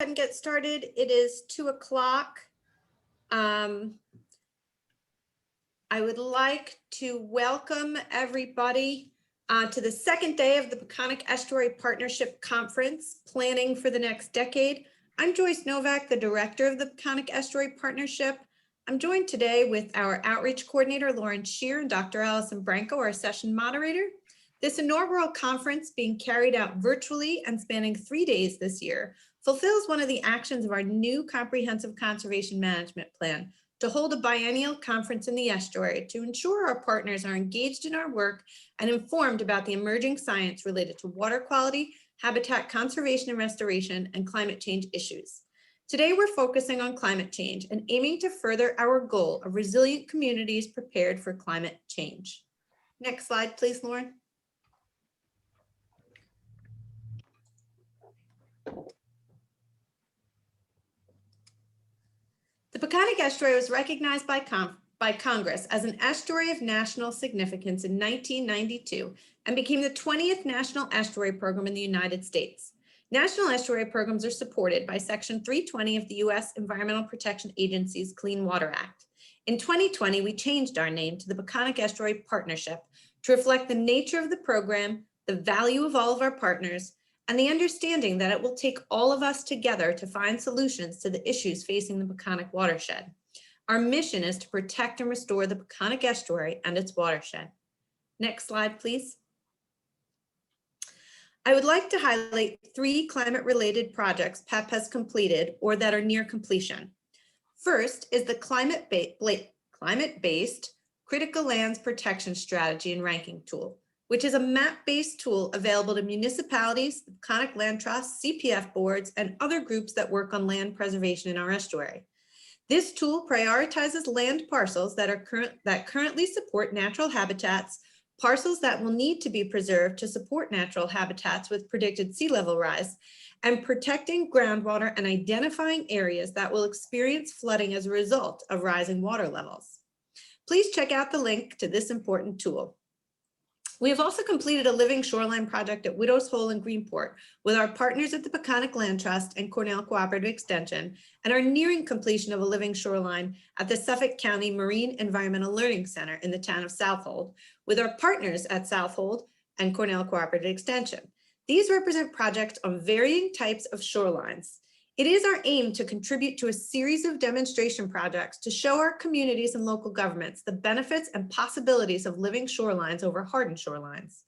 And get started. It is 2 o'clock. I would like to welcome everybody to the second day of the Peconic Estuary Partnership Conference, Planning for the Next Decade. I'm Joyce Novak, the director of the Peconic Estuary Partnership. I'm joined today with our outreach coordinator, Lauren Shear, and Dr. Allison Branco, our session moderator. This inaugural conference, being carried out virtually and spanning 3 days this year, fulfills one of the actions of our new comprehensive conservation management plan to hold a biennial conference in the estuary to ensure our partners are engaged in our work and informed about the emerging science related to water quality, habitat conservation and restoration, and climate change issues. Today, we're focusing on climate change and aiming to further our goal of resilient communities prepared for climate change. Next slide, please, Lauren. The Peconic Estuary was recognized by Congress as an estuary of national significance in 1992 and became the 20th National Estuary Program in the United States. National estuary programs are supported by Section 320 of the U.S. Environmental Protection Agency's Clean Water Act. In 2020, we changed our name to the Peconic Estuary Partnership to reflect the nature of the program, the value of all of our partners, and the understanding that it will take all of us together to find solutions to the issues facing the Peconic watershed. Our mission is to protect and restore the Peconic Estuary and its watershed. Next slide, please. I would like to highlight 3 climate-related projects PEP has completed or that are near completion. First is the climate-based Critical Lands Protection Strategy and Ranking Tool, which is a map-based tool available to municipalities, Peconic Land Trusts, CPF boards, and other groups that work on land preservation in our estuary. This tool prioritizes land parcels that currently support natural habitats, parcels that will need to be preserved to support natural habitats with predicted sea level rise, and protecting groundwater and identifying areas that will experience flooding as a result of rising water levels. Please check out the link to this important tool. We have also completed a living shoreline project at Widow's Hole in Greenport with our partners at the Peconic Land Trust and Cornell Cooperative Extension, and are nearing completion of a living shoreline at the Suffolk County Marine Environmental Learning Center in the town of Southold with our partners at Southold and Cornell Cooperative Extension. These represent projects on varying types of shorelines. It is our aim to contribute to a series of demonstration projects to show our communities and local governments the benefits and possibilities of living shorelines over hardened shorelines.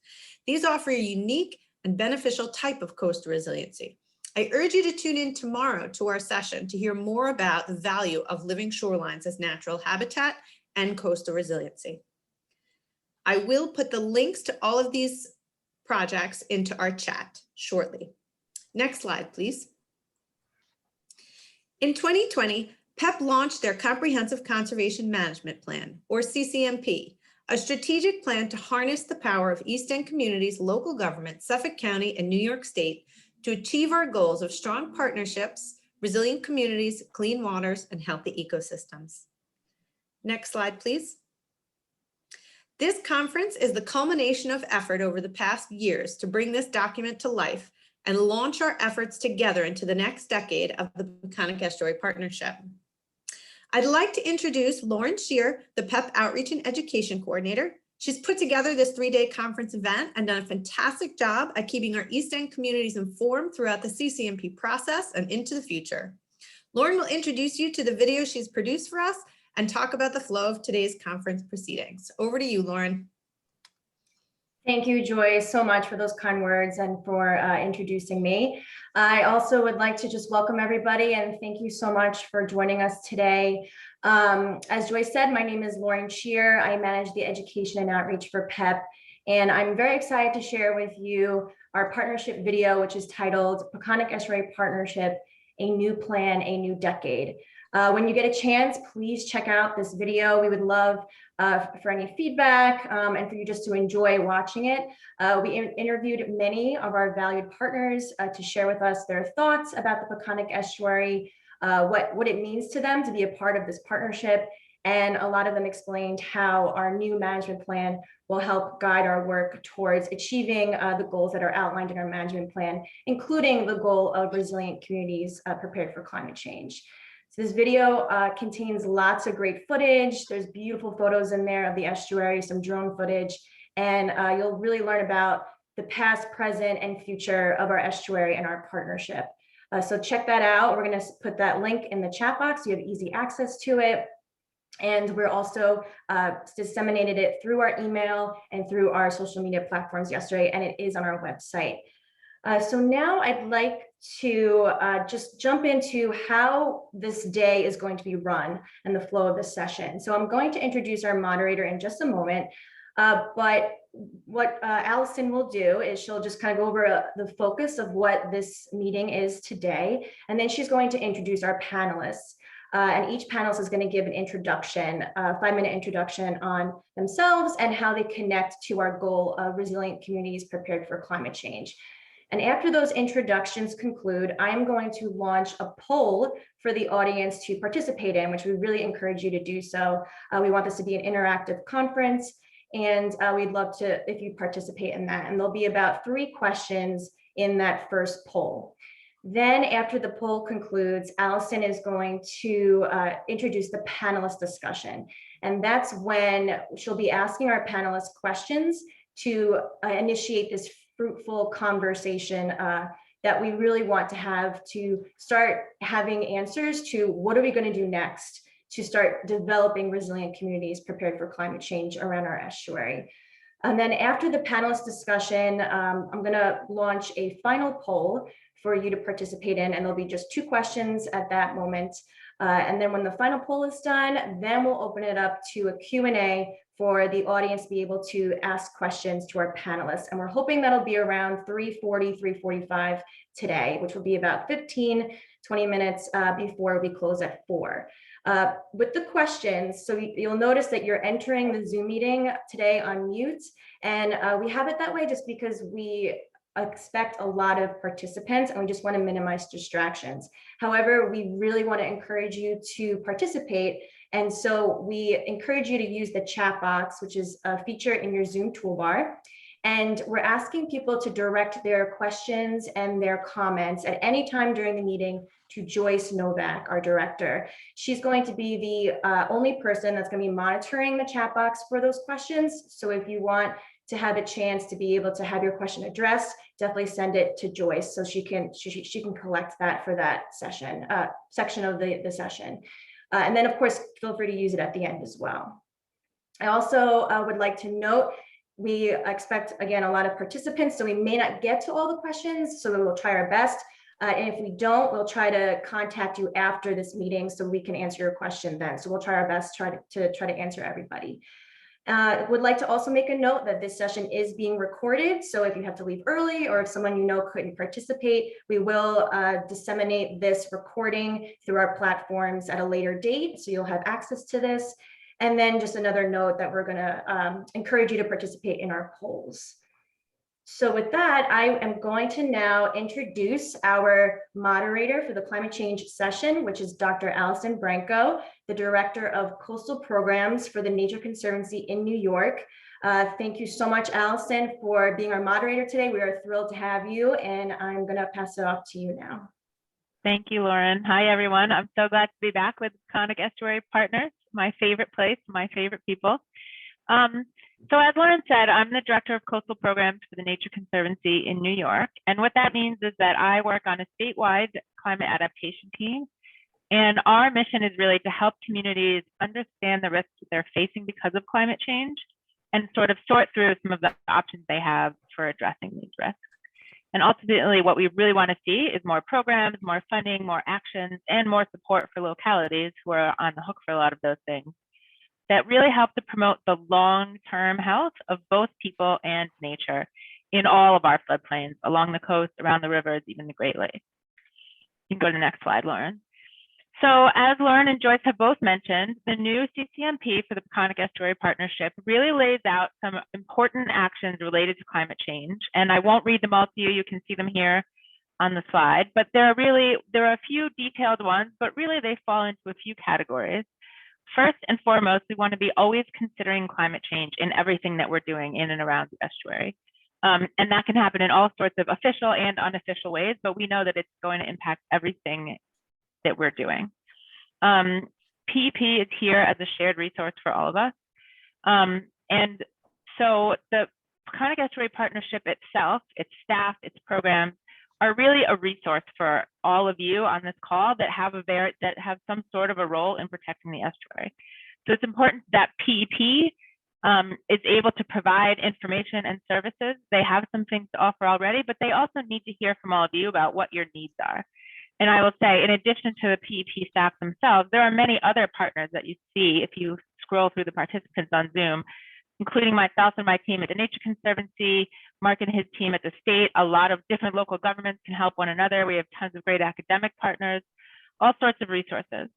These offer a unique and beneficial type of coastal resiliency. I urge you to tune in tomorrow to our session to hear more about the value of living shorelines as natural habitat and coastal resiliency. I will put the links to all of these projects into our chat shortly. Next slide, please. In 2020, PEP launched their Comprehensive Conservation Management Plan, or CCMP, a strategic plan to harness the power of East End communities, local government, Suffolk County, and New York State to achieve our goals of strong partnerships, resilient communities, clean waters, and healthy ecosystems. Next slide, please. This conference is the culmination of effort over the past years to bring this document to life and launch our efforts together into the next decade of the Peconic Estuary Partnership. I'd like to introduce Lauren Shear, the PEP Outreach and Education Coordinator. She's put together this 3-day conference event and done a fantastic job at keeping our East End communities informed throughout the CCMP process and into the future. Lauren will introduce you to the video she's produced for us and talk about the flow of today's conference proceedings. Over to you, Lauren. Thank you, Joyce, so much for those kind words and for introducing me. I also would like to just welcome everybody and thank you so much for joining us today. As Joyce said, my name is Lauren Shear. I manage the education and outreach for PEP, and I'm very excited to share with you our partnership video, which is titled Peconic Estuary Partnership, A New Plan, A New Decade. When you get a chance, please check out this video. We would love for any feedback and for you just to enjoy watching it. We interviewed many of our valued partners to share with us their thoughts about the Peconic Estuary, what it means to them to be a part of this partnership, And a lot of them explained how our new management plan will help guide our work towards achieving the goals that are outlined in our management plan, including the goal of resilient communities prepared for climate change. So this video contains lots of great footage. There's beautiful photos in there of the estuary, some drone footage, and you'll really learn about the past, present, and future of our estuary and our partnership. So check that out. We're going to put that link in the chat box so you have easy access to it. And we're also disseminated it through our email and through our social media platforms yesterday, and it is on our website. So now I'd like to just jump into how this day is going to be run and the flow of the session. So I'm going to introduce our moderator in just a moment, but what Allison will do is she'll just kind of go over the focus of what this meeting is today, and then she's going to introduce our panelists. And each panelist is going to give an introduction, a 5-minute introduction on themselves and how they connect to our goal of resilient communities prepared for climate change. And after those introductions conclude, I am going to launch a poll for the audience to participate in, which we really encourage you to do so. We want this to be an interactive conference, and we'd love to, if you participate in that. And there'll be about 3 questions in that first poll. Then after the poll concludes, Allison is going to introduce the panelist discussion. And that's when she'll be asking our panelists questions to initiate this fruitful conversation that we really want to have to start having answers to what are we going to do next to start developing resilient communities prepared for climate change around our estuary. And then after the panelist discussion, I'm going to launch a final poll for you to participate in, and there'll be just 2 questions at that moment. And then when the final poll is done, then we'll open it up to a Q&A for the audience to be able to ask questions to our panelists. And we're hoping that'll be around 3:40, 3:45 today, which will be about 15, 20 minutes before we close at 4. With the questions, so you'll notice that you're entering the Zoom meeting today on mute. And we have it that way just because we expect a lot of participants and we just want to minimize distractions. However, we really want to encourage you to participate. And so we encourage you to use the chat box, which is a feature in your Zoom toolbar. And we're asking people to direct their questions and their comments at any time during the meeting to Joyce Novak, our director. She's going to be the only person that's going to be monitoring the chat box for those questions. So if you want to have a chance to be able to have your question addressed, definitely send it to Joyce so she can collect that for that session, section of the session. And then of course, feel free to use it at the end as well. I also would like to note, we expect, again, a lot of participants, so we may not get to all the questions, so we will try our best. And if we don't, we'll try to contact you after this meeting so we can answer your question then. So we'll try our best to try to answer everybody. Would like to also make a note that this session is being recorded. So if you have to leave early or if someone you know couldn't participate, we will disseminate this recording through our platforms at a later date. So you'll have access to this. And then just another note that we're going to encourage you to participate in our polls. So with that, I am going to now introduce our moderator for the climate change session, which is Dr. Allison Branco, the Director of Coastal Programs for the Nature Conservancy in New York. Thank you so much, Allison, for being our moderator today. We are thrilled to have you, and I'm going to pass it off to you now. Thank you, Lauren. Hi, everyone. I'm so glad to be back with Conic Estuary Partners, my favorite place, my favorite people. So as Lauren said, I'm the Director of Coastal Programs for the Nature Conservancy in New York. And what that means is that I work on a statewide climate adaptation team. And our mission is really to help communities understand the risks that they're facing because of climate change and sort of sort through some of the options they have for addressing these risks. And ultimately, what we really want to see is more programs, more funding, more actions, and more support for localities who are on the hook for a lot of those things that really help to promote the long-term health of both people and nature in all of our floodplains, along the coast, around the rivers, even the Great Lakes. You can go to the next slide, Lauren. So as Lauren and Joyce have both mentioned, the new CCMP for the Conic Estuary Partnership really lays out some important actions related to climate change. And I won't read them all to you, you can see them here on the slide, but there are a few detailed ones, but really they fall into a few categories. First and foremost, we want to be always considering climate change in everything that we're doing in and around the estuary. And that can happen in all sorts of official and unofficial ways, but we know that it's going to impact everything that we're doing. PEP is here as a shared resource for all of us. And so the Peconic Estuary Partnership itself, its staff, its programs, are really a resource for all of you on this call that have some sort of a role in protecting the estuary. So it's important that PEP is able to provide information and services. They have some things to offer already, but they also need to hear from all of you about what your needs are. And I will say, in addition to the PEP staff themselves, there are many other partners that you see if you scroll through the participants on Zoom, including myself and my team at the Nature Conservancy, Mark and his team at the state. A lot of different local governments can help one another. We have tons of great academic partners, all sorts of resources.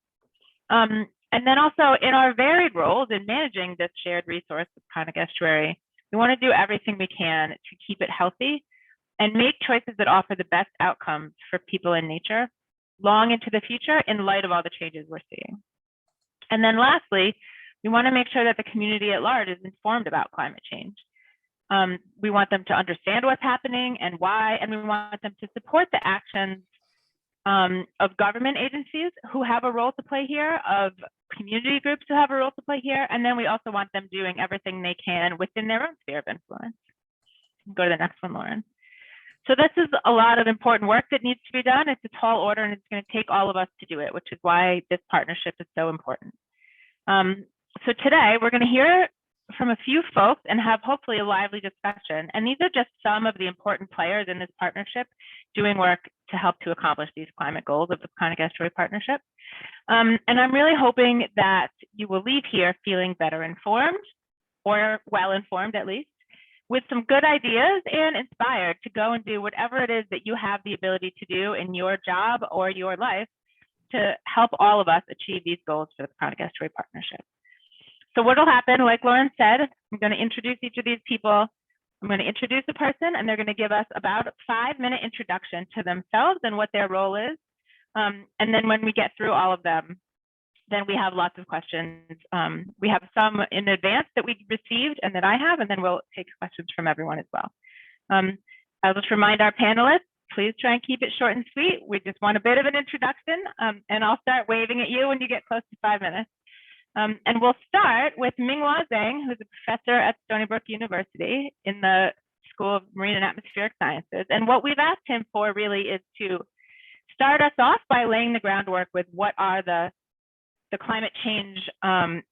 And then also in our varied roles in managing this shared resource, the Peconic Estuary, we want to do everything we can to keep it healthy and make choices that offer the best outcomes for people in nature long into the future in light of all the changes we're seeing. And then lastly, we want to make sure that the community at large is informed about climate change. We want them to understand what's happening and why, and we want them to support the actions of government agencies who have a role to play here, of community groups who have a role to play here, and then we also want them doing everything they can within their own sphere of influence. Go to the next one, Lauren. So this is a lot of important work that needs to be done. It's a tall order and it's going to take all of us to do it, which is why this partnership is so important. So today we're going to hear from a few folks and have hopefully a lively discussion. And these are just some of the important players in this partnership doing work to help to accomplish these climate goals of the Peconic Estuary Partnership. And I'm really hoping that you will leave here feeling better informed, or well informed at least, with some good ideas and inspired to go and do whatever it is that you have the ability to do in your job or your life to help all of us achieve these goals for the Peconic Estuary Partnership. So what will happen, like Lauren said, I'm going to introduce each of these people. I'm going to introduce a person and they're going to give us about a 5-minute introduction to themselves and what their role is. And then when we get through all of them, then we have lots of questions. We have some in advance that we received and that I have, and then we'll take questions from everyone as well. I'll just remind our panelists, please try and keep it short and sweet. We just want a bit of an introduction, and I'll start waving at you when you get close to 5 minutes. And we'll start with Minghua Zhang, who's a professor at Stony Brook University in the School of Marine and Atmospheric Sciences. And what we've asked him for really is to start us off by laying the groundwork with what are the climate change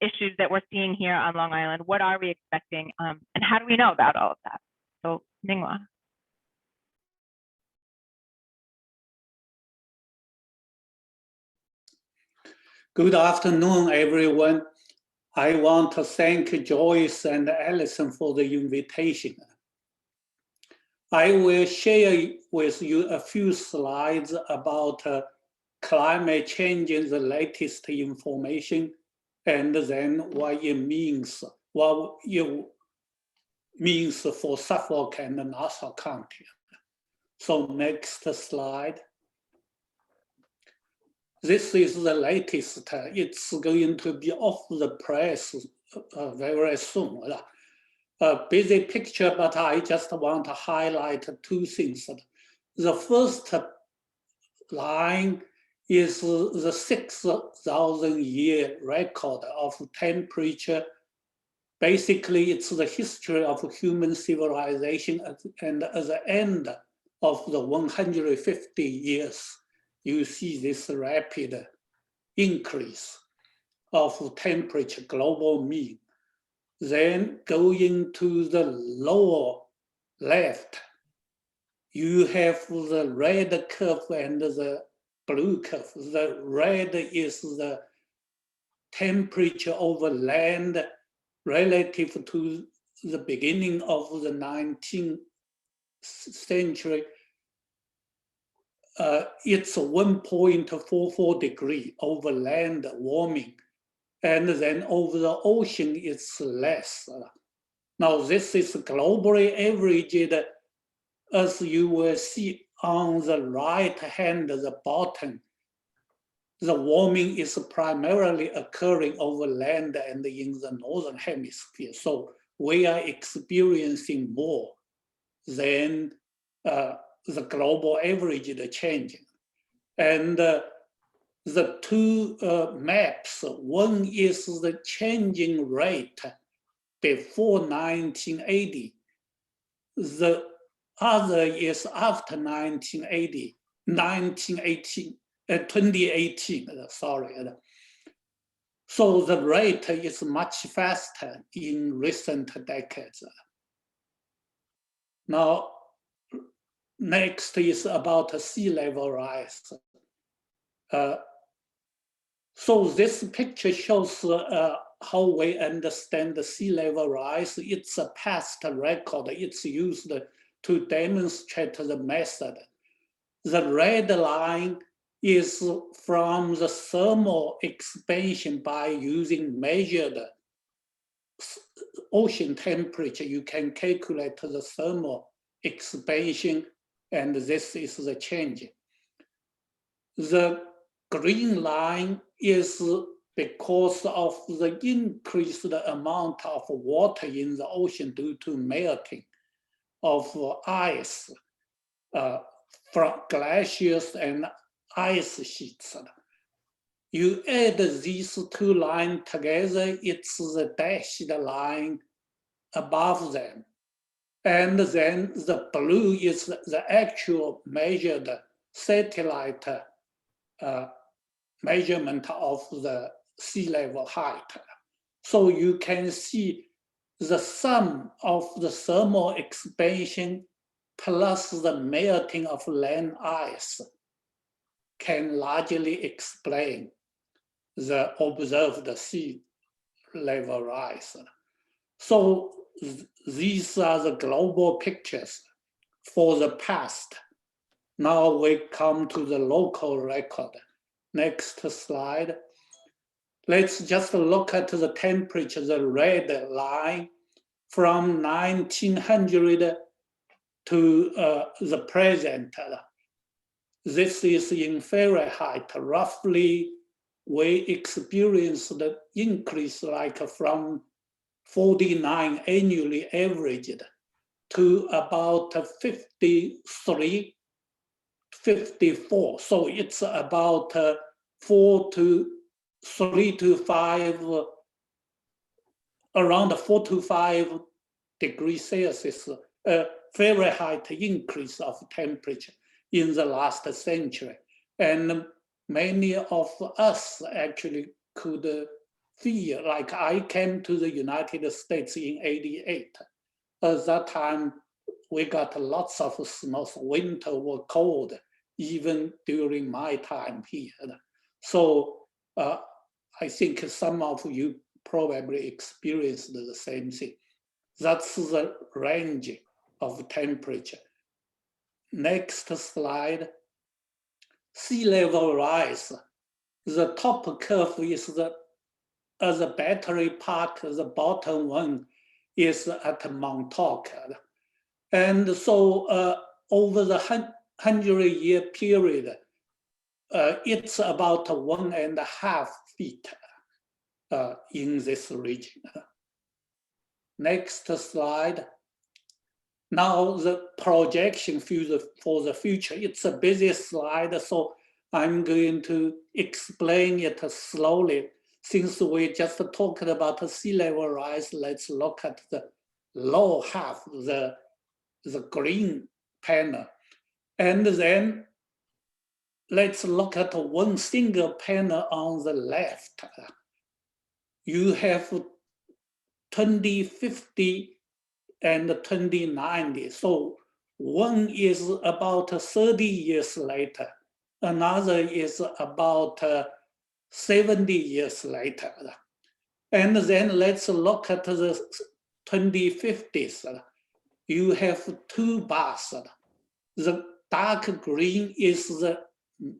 issues that we're seeing here on Long Island. What are we expecting? And how do we know about all of that? So Minghua. Good afternoon, everyone. I want to thank Joyce and Alison for the invitation. I will share with you a few slides about climate change and the latest information, and then what it means for Suffolk and Nassau County. So next slide. This is the latest. It's going to be off the press very soon. A busy picture, but I just want to highlight two things. The first line is the 6,000-year record of temperature. Basically, it's the history of human civilization, and at the end of the 150 years, you see this rapid increase of temperature, global mean. Then going to the lower left, you have the red curve and the blue curve. The red is the temperature over land relative to the beginning of the 19th century. It's 1.44 degree over land warming, and then over the ocean it's less. Now this is globally averaged, as you will see on the right hand, the bottom. the warming is primarily occurring over land and in the northern hemisphere. So we are experiencing more than the global average changing. And the two maps, one is the changing rate before 1980. The other is after 2018, sorry. So the rate is much faster in recent decades. Now, next is about sea level rise. So this picture shows how we understand the sea level rise. It's a past record. It's used to demonstrate the method. The red line is from the thermal expansion by using measured ocean temperature. You can calculate the thermal expansion, and this is the change. The green line is because of the increased amount of water in the ocean due to melting of ice from glaciers and ice sheets. You add these two lines together, it's the dashed line above them. And then the blue is the actual measured satellite measurement of the sea level height. So you can see the sum of the thermal expansion plus the melting of land ice can largely explain the observed sea level rise. So these are the global pictures for the past. Now we come to the local record. Next slide. Let's just look at the temperature, the red line from 1900 to the present. This is in Fahrenheit. Roughly, we experienced the increase like from 49 annually averaged to about 53, 54. So it's about 3 to 5, around 4 to 5 degrees Celsius Fahrenheit increase of temperature in the last century. And many of us actually could feel, like I came to the United States in '88. At that time, we got lots of snow. Winter was cold, even during my time here. So I think some of you probably experienced the same thing. That's the range of temperature. Next slide. Sea level rise. The top curve is the battery park, the bottom one is at Montauk. And so over the 100-year period, it's about 1.5 feet in this region. Next slide. Now the projection for the future. It's a busy slide, so I'm going to explain it slowly. Since we just talked about the sea level rise, let's look at the lower half, the green panel. And then let's look at one single panel on the left. You have 2050 and 2090. So one is about 30 years later. Another is about 70 years later. And then let's look at the 2050s. You have two bars. The dark green is the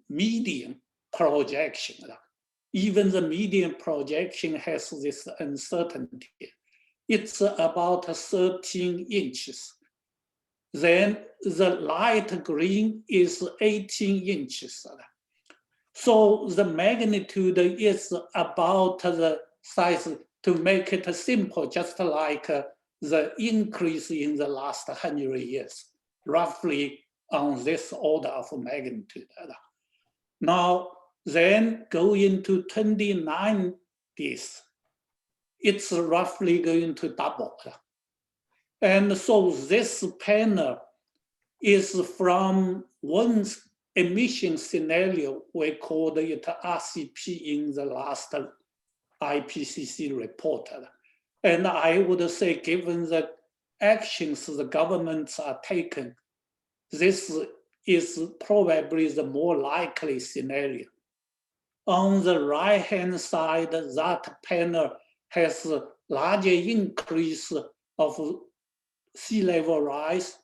median projection. Even the median projection has this uncertainty. It's about 13 inches. Then the light green is 18 inches. So the magnitude is about the size, to make it simple, just like the increase in the last 100 years, roughly on this order of magnitude. Now, then go into 2090s, it's roughly going to double. And so this panel is from one emission scenario, we called it RCP in the last IPCC report. And I would say, given the actions the governments are taking, this is probably the more likely scenario. On the right-hand side, that panel has a larger increase of sea level rise.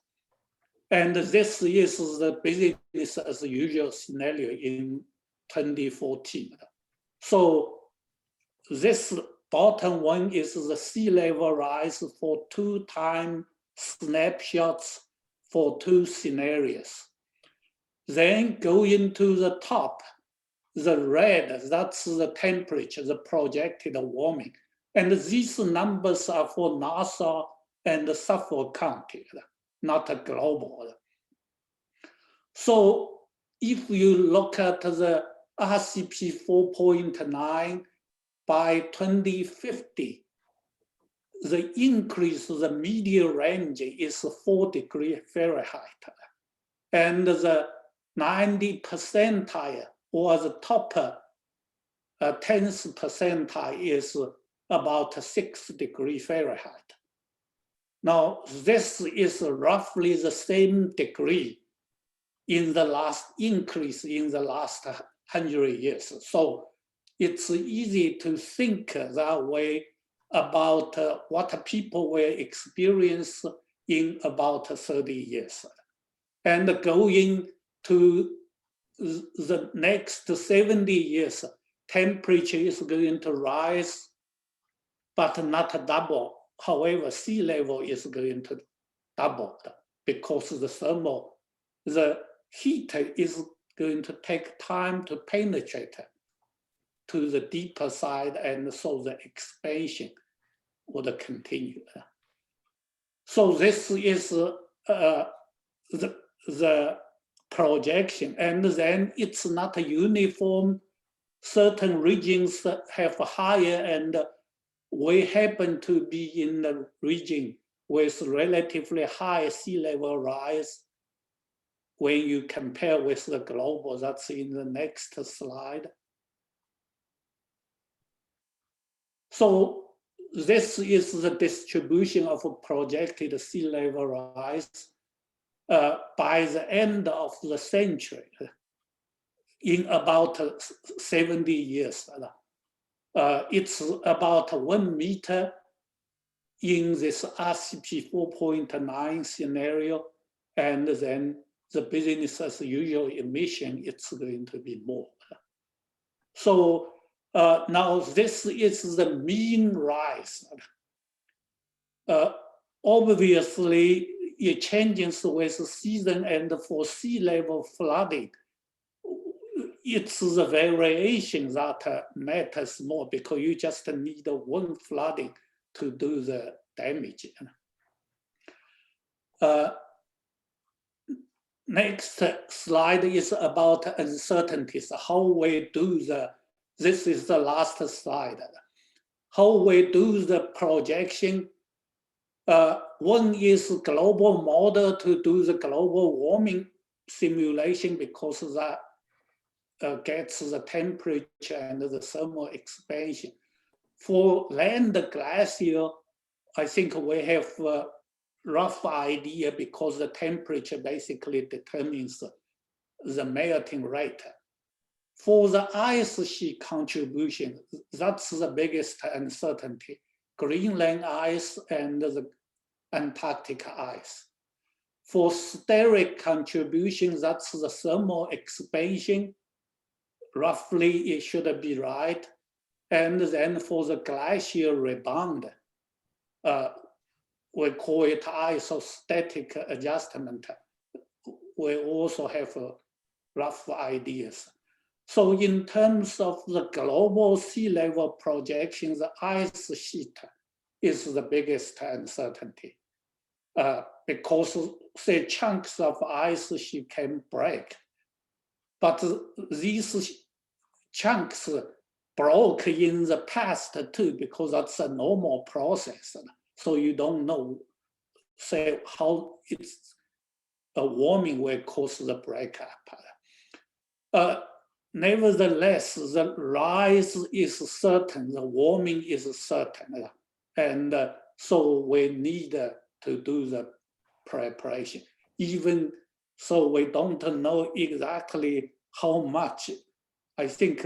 And this is the business as usual scenario in 2014. So this bottom one is the sea level rise for 2 time snapshots for 2 scenarios. Then go into the top, the red, that's the temperature, the projected warming. And these numbers are for NASA and Suffolk County, not global. So if you look at the RCP 4.9 by 2050, the increase, the median range is 4 degrees Fahrenheit. And the 90th percentile or the top 10th percentile is about 6 degrees Fahrenheit. Now, this is roughly the same degree in the last increase in the last 100 years. So it's easy to think that way about what people will experience in about 30 years. And going to the next 70 years, temperature is going to rise, but not double. However, sea level is going to double because the heat is going to take time to penetrate to the deeper side, and so the expansion would continue. So this is the projection, and then it's not uniform. Certain regions have higher, and we happen to be in the region with relatively high sea level rise. When you compare with the global, that's in the next slide. So this is the distribution of projected sea level rise by the end of the century, in about 70 years. It's about 1 meter in this RCP 4.9 scenario, and then the business as usual emission, it's going to be more. So now this is the mean rise. Obviously, it changes with season, and for sea level flooding, it's the variation that matters more, because you just need one flooding to do the damage. Next slide is about uncertainties. How we do this is the last slide. How we do the projection. One is global model to do the global warming simulation, because that gets the temperature and the thermal expansion. For land glacier, I think we have a rough idea, because the temperature basically determines the melting rate. For the ice sheet contribution, that's the biggest uncertainty. Greenland ice and the Antarctic ice. For steric contribution, that's the thermal expansion. Roughly, it should be right. And then for the glacial rebound, we call it isostatic adjustment. We also have rough ideas. So in terms of the global sea level projection, the ice sheet is the biggest uncertainty because say chunks of ice sheet can break. But these chunks broke in the past too, because that's a normal process. So you don't know, say, how it's warming will cause the breakup. Nevertheless, the rise is certain, the warming is certain. And so we need to do the preparation. Even so, we don't know exactly how much. I think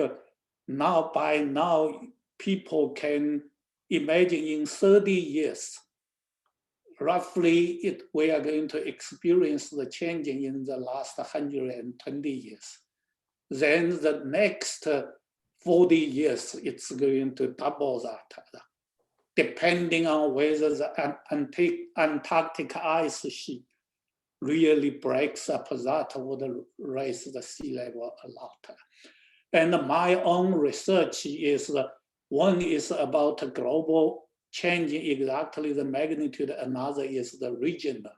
by now, people can imagine in 30 years, roughly we are going to experience the changing in the last 120 years. Then the next 40 years, it's going to double that, depending on whether the Antarctic ice sheet really breaks up. That would raise the sea level a lot. And my own research is, one is about global changing exactly the magnitude, another is the regional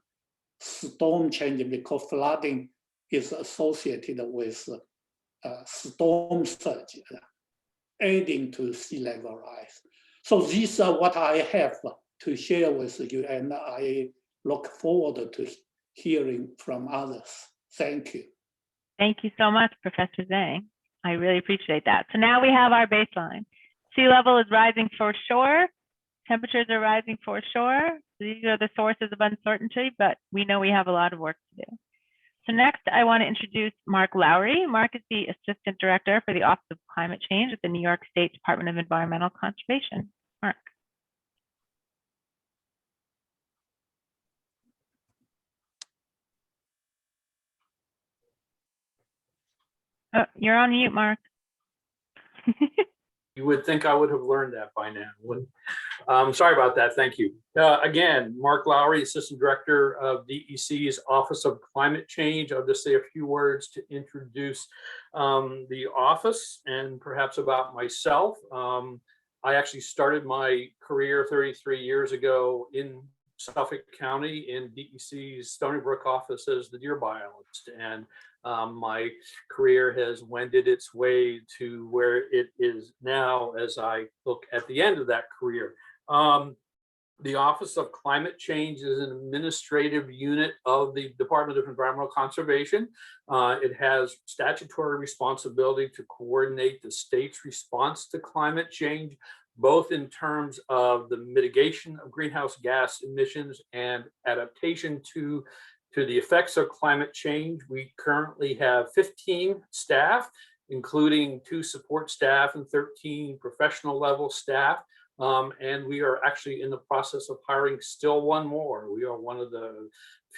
storm changing, because flooding is associated with storm surge, adding to sea level rise. So these are what I have to share with you, and I look forward to hearing from others. Thank you. Thank you so much, Professor Zhang. I really appreciate that. So now we have our baseline. Sea level is rising for shore. Temperatures are rising for shore. These are the sources of uncertainty, but we know we have a lot of work to do. So next, I want to introduce Mark Lowry. Mark is the Assistant Director for the Office of Climate Change at the New York State Department of Environmental Conservation. Mark. Oh, you're on mute, Mark. You would think I would have learned that by now. Sorry about that. Thank you. Again, Mark Lowry, Assistant Director of DEC's Office of Climate Change. I'll just say a few words to introduce the office and perhaps about myself. I actually started my career 33 years ago in Suffolk County in DEC's Stony Brook office as the deer biologist. And my career has wended its way to where it is now as I look at the end of that career. The Office of Climate Change is an administrative unit of the Department of Environmental Conservation. It has statutory responsibility to coordinate the state's response to climate change, both in terms of the mitigation of greenhouse gas emissions and adaptation to the effects of climate change. We currently have 15 staff, including 2 support staff and 13 professional level staff. And we are actually in the process of hiring still one more. We are one of the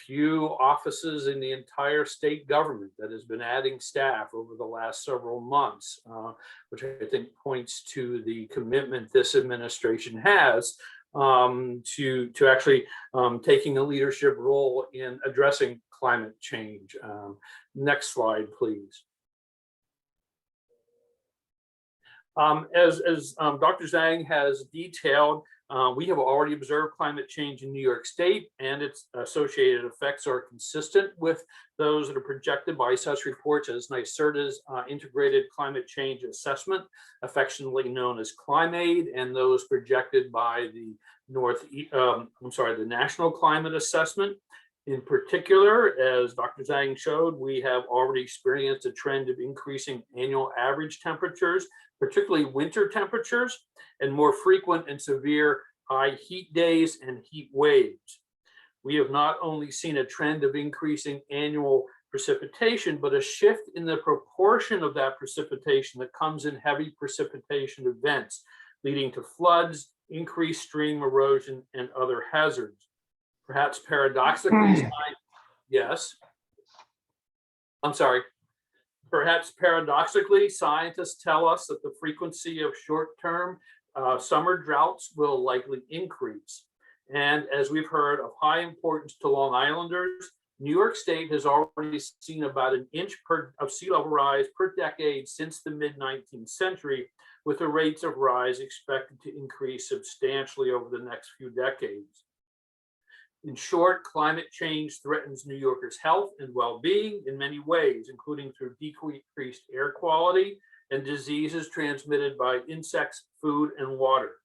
few offices in the entire state government that has been adding staff over the last several months, which I think points to the commitment this administration has to actually taking a leadership role in addressing climate change. Next slide, please. As Dr. Zhang has detailed, we have already observed climate change in New York State, and its associated effects are consistent with those that are projected by such reports as NYSERDA's Integrated Climate Change Assessment, affectionately known as CliMaid, and those projected by the the National Climate Assessment. In particular, as Dr. Zhang showed, we have already experienced a trend of increasing annual average temperatures, particularly winter temperatures, and more frequent and severe high heat days and heat waves. We have not only seen a trend of increasing annual precipitation, but a shift in the proportion of that precipitation that comes in heavy precipitation events, leading to floods, increased stream erosion, and other hazards. Perhaps paradoxically, yes. I'm sorry. Perhaps paradoxically, scientists tell us that the frequency of short-term summer droughts will likely increase. And as we've heard, of high importance to Long Islanders, New York State has already seen about an inch of sea level rise per decade since the mid-19th century, with the rates of rise expected to increase substantially over the next few decades. In short, climate change threatens New Yorkers' health and well-being in many ways, including through decreased air quality and diseases transmitted by insects, food, and water.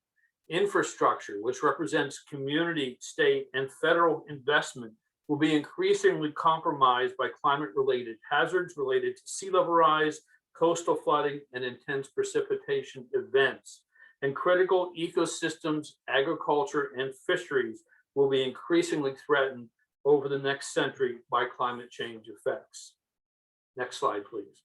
Infrastructure, which represents community, state, and federal investment, will be increasingly compromised by climate-related hazards related to sea level rise, coastal flooding, and intense precipitation events. And critical ecosystems, agriculture, and fisheries will be increasingly threatened over the next century by climate change effects. Next slide, please.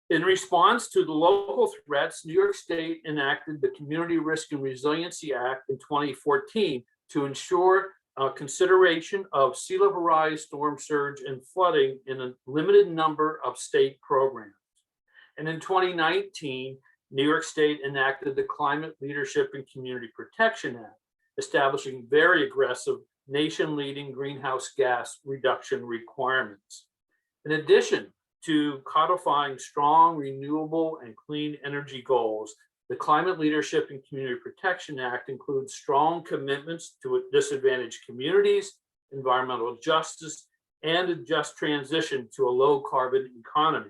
In response to the local threats, New York State enacted the Community Risk and Resiliency Act in 2014 to ensure consideration of sea level rise, storm surge, and flooding in a limited number of state programs. And in 2019, New York State enacted the Climate Leadership and Community Protection Act, establishing very aggressive nation-leading greenhouse gas reduction requirements. In addition to codifying strong, renewable, and clean energy goals, the Climate Leadership and Community Protection Act includes strong commitments to disadvantaged communities, environmental justice, and a just transition to a low-carbon economy.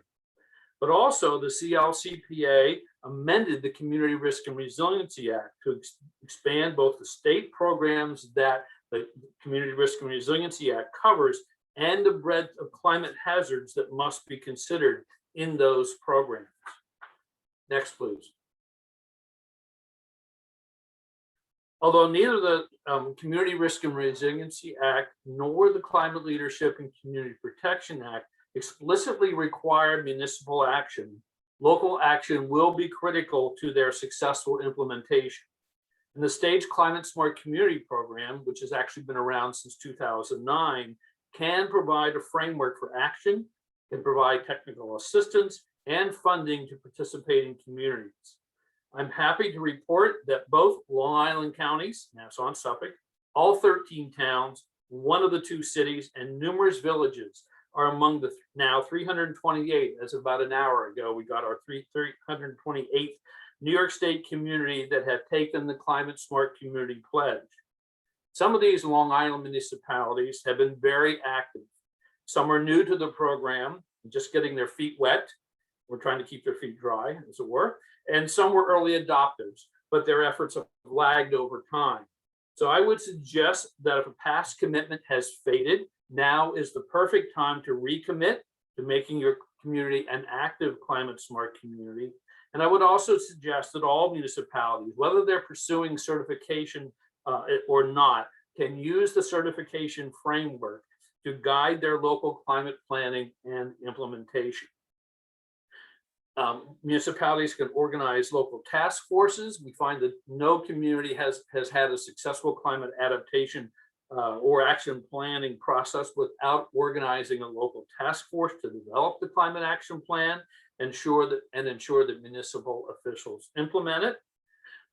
But also, the CLCPA amended the Community Risk and Resiliency Act to expand both the state programs that the Community Risk and Resiliency Act covers and the breadth of climate hazards that must be considered in those programs. Next, please. Although neither the Community Risk and Resiliency Act nor the Climate Leadership and Community Protection Act explicitly require municipal action, local action will be critical to their successful implementation. And the State's Climate Smart Community Program, which has actually been around since 2009, can provide a framework for action, can provide technical assistance and funding to participating communities. I'm happy to report that both Long Island counties, Nassau and Suffolk, all 13 towns, one of the 2 cities, and numerous villages are among the now 328. As about an hour ago, we got our 328th New York State community that have taken the Climate Smart Community Pledge. Some of these Long Island municipalities have been very active. Some are new to the program, just getting their feet wet. We're trying to keep their feet dry, as it were. And some were early adopters, but their efforts have lagged over time. So I would suggest that if a past commitment has faded, now is the perfect time to recommit to making your community an active climate smart community. And I would also suggest that all municipalities, whether they're pursuing certification or not, can use the certification framework to guide their local climate planning and implementation. Municipalities can organize local task forces. We find that no community has had a successful climate adaptation or action planning process without organizing a local task force to develop the climate action plan and ensure that municipal officials implement it.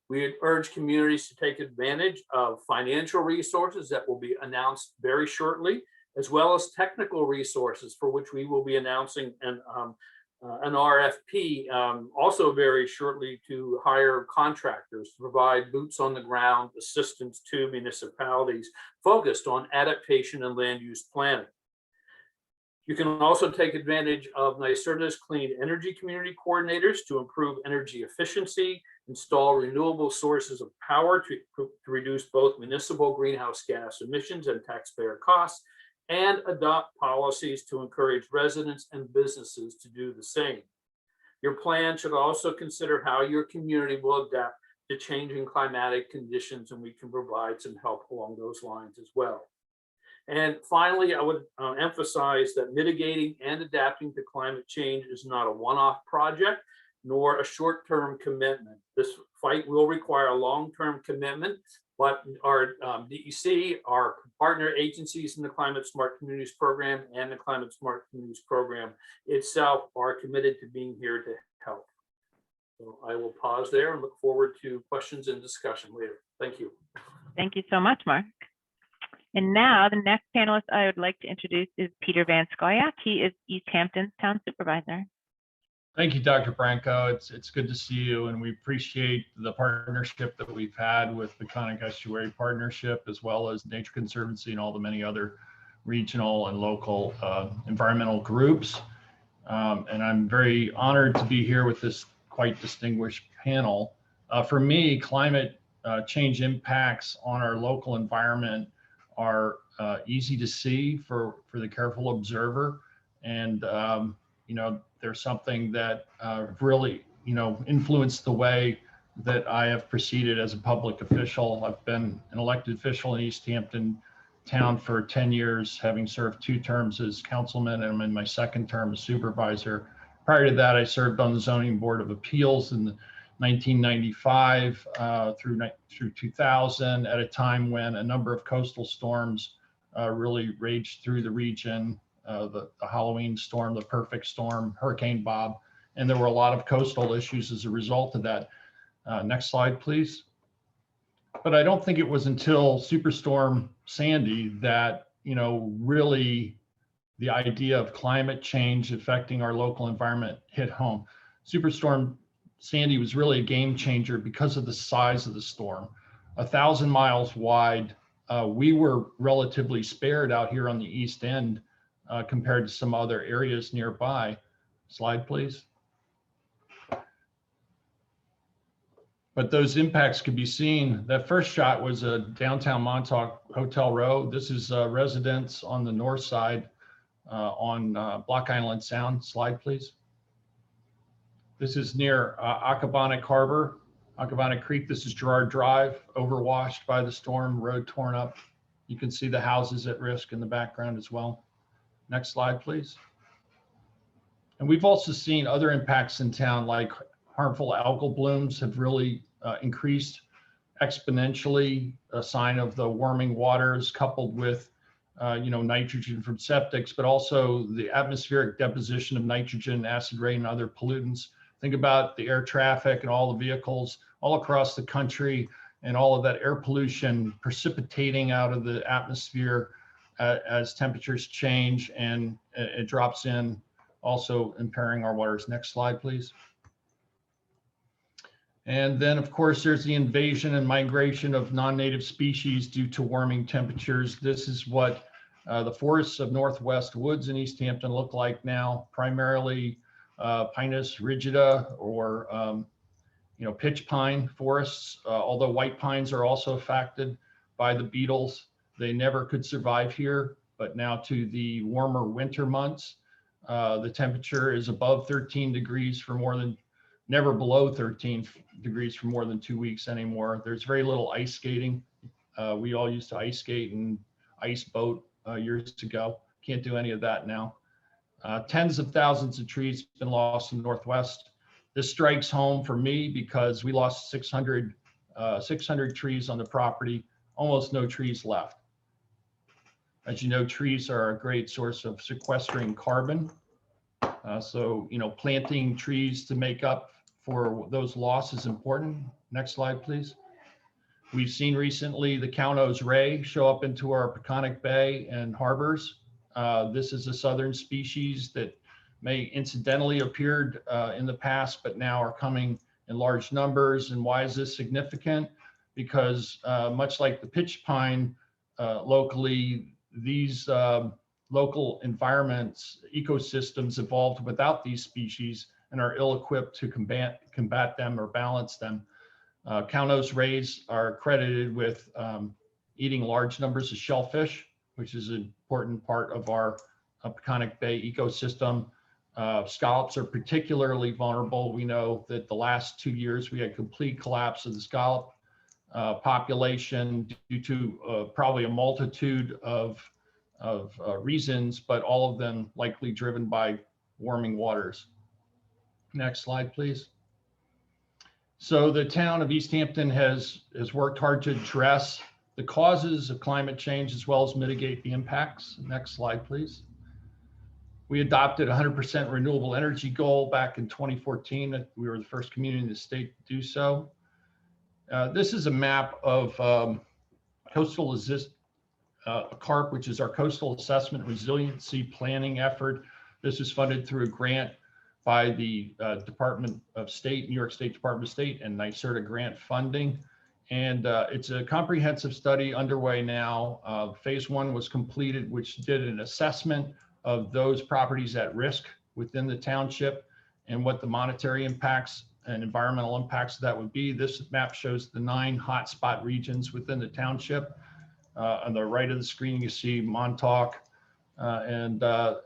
We urge communities to take advantage of financial resources that will be announced very shortly, as well as technical resources for which we will be announcing an RFP also very shortly to hire contractors to provide boots on the ground assistance to municipalities focused on adaptation and land use planning. You can also take advantage of NYSERDA's Clean Energy Community Coordinators to improve energy efficiency, install renewable sources of power to reduce both municipal greenhouse gas emissions and taxpayer costs, and adopt policies to encourage residents and businesses to do the same. Your plan should also consider how your community will adapt to changing climatic conditions, and we can provide some help along those lines as well. And finally, I would emphasize that mitigating and adapting to climate change is not a one-off project, nor a short-term commitment. This fight will require a long-term commitment, but our DEC, our partner agencies in the Climate Smart Communities Program and the Climate Smart Communities Program itself are committed to being here to help. So I will pause there and look forward to questions and discussion later. Thank you. Thank you so much, Mark. And now the next panelist I would like to introduce is Peter Van Scoyac. He is East Hampton's Town Supervisor. Thank you, Dr. Branco. It's good to see you, and we appreciate the partnership that we've had with the Conic Estuary Partnership, as well as Nature Conservancy and all the many other regional and local environmental groups. And I'm very honored to be here with this quite distinguished panel. For me, climate change impacts on our local environment are easy to see for the careful observer, and you know, there's something that really, you know, influenced the way that I have proceeded as a public official. I've been an elected official in East Hampton town for 10 years, having served 2 terms as councilman, and I'm in my 2nd term as supervisor. Prior to that, I served on the Zoning Board of Appeals in 1995 through 2000, at a time when a number of coastal storms really raged through the region. The Halloween storm, the perfect storm, Hurricane Bob, and there were a lot of coastal issues as a result of that. Next slide, please. But I don't think it was until Superstorm Sandy that, you know, really the idea of climate change affecting our local environment hit home. Superstorm Sandy was really a game changer because of the size of the storm. 1,000 miles wide. We were relatively spared out here on the East End compared to some other areas nearby. Slide, please. But those impacts could be seen. That first shot was a downtown Montauk Hotel Row. This is residents on the north side on Block Island Sound. Slide, please. This is near Accabonac Harbor, Accabonac Creek. This is Girard Drive, overwashed by the storm, road torn up. You can see the houses at risk in the background as well. Next slide, please. And we've also seen other impacts in town, like harmful algal blooms have really increased exponentially, a sign of the warming waters, coupled with you know, nitrogen from septics, but also the atmospheric deposition of nitrogen, acid rain, and other pollutants. Think about the air traffic and all the vehicles all across the country, and all of that air pollution precipitating out of the atmosphere as temperatures change, and it drops in, also impairing our waters. Next slide, please. And then, of course, there's the invasion and migration of non-native species due to warming temperatures. This is what the forests of Northwest Woods in East Hampton look like now, primarily Pinus rigida, or you know, pitch pine forests, although white pines are also affected by the beetles. They never could survive here, but now to the warmer winter months, the temperature is above 13 degrees for more than, never below 13 degrees for more than 2 weeks anymore. There's very little ice skating. We all used to ice skate and ice boat years ago. Can't do any of that now. Tens of thousands of trees have been lost in the Northwest. This strikes home for me because we lost 600 trees on the property, almost no trees left. As you know, trees are a great source of sequestering carbon. So, you know, planting trees to make up for those losses is important. Next slide, please. We've seen recently the cow-nose ray show up into our Peconic Bay and harbors. This is a southern species that may incidentally appeared in the past, but now are coming in large numbers. And why is this significant? Because much like the pitch pine locally, these local environments, ecosystems evolved without these species and are ill-equipped to combat them or balance them. Cow-nose rays are credited with eating large numbers of shellfish, which is an important part of our Peconic Bay ecosystem. Scallops are particularly vulnerable. We know that the last 2 years we had complete collapse of the scallop population due to probably a multitude of reasons, but all of them likely driven by warming waters. Next slide, please. So the town of East Hampton has worked hard to address the causes of climate change as well as mitigate the impacts. Next slide, please. We adopted 100% renewable energy goal back in 2014. We were the first community in the state to do so. This is a map of coastal CARP, which is our Coastal Assessment Resiliency Planning effort. This is funded through a grant by the Department of State, New York State Department of State, and NYSERDA grant funding. And it's a comprehensive study underway now. Phase 1 was completed, which did an assessment of those properties at risk within the township and what the monetary impacts and environmental impacts of that would be. This map shows the 9 hotspot regions within the township. On the right of the screen, you see Montauk and the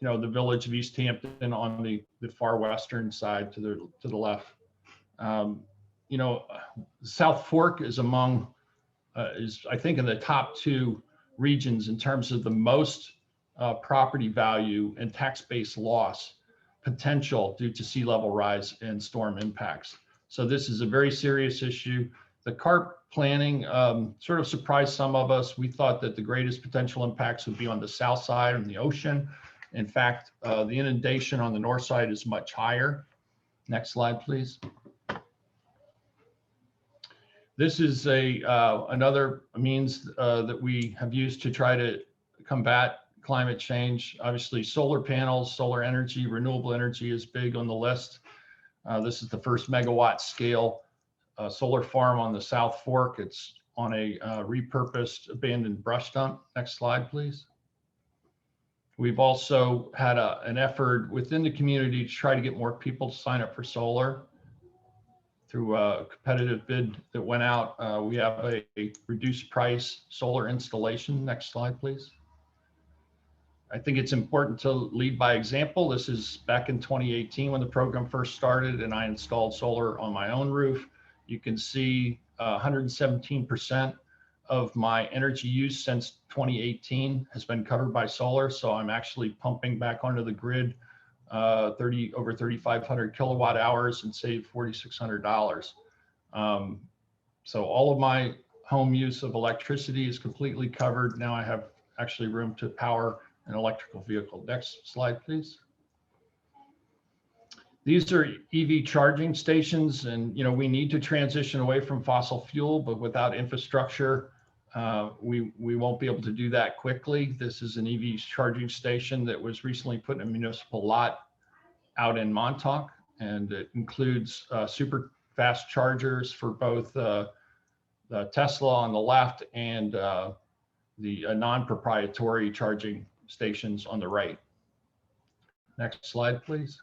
village of East Hampton on the far western side to the left. South Fork is among is I think in the top 2 regions in terms of the most property value and tax base loss potential due to sea level rise and storm impacts. So this is a very serious issue. The CARP planning sort of surprised some of us. We thought that the greatest potential impacts would be on the south side and the ocean. In fact, the inundation on the north side is much higher. Next slide, please. This is another means that we have used to try to combat climate change. Obviously, solar panels, solar energy, renewable energy is big on the list. This is the first megawatt scale solar farm on the South Fork. It's on a repurposed abandoned brush dump. Next slide, please. We've also had an effort within the community to try to get more people to sign up for solar through a competitive bid that went out. We have a reduced price solar installation. Next slide, please. I think it's important to lead by example. This is back in 2018 when the program first started and I installed solar on my own roof. You can see 117% of my energy use since 2018 has been covered by solar. So I'm actually pumping back onto the grid over 3,500 kilowatt hours and save $4,600. So all of my home use of electricity is completely covered. Now I have actually room to power an electrical vehicle. Next slide, please. These are EV charging stations, and we need to transition away from fossil fuel, but without infrastructure, we won't be able to do that quickly. This is an EV charging station that was recently put in a municipal lot out in Montauk, and it includes super fast chargers for both the Tesla on the left and the non-proprietary charging stations on the right. Next slide, please.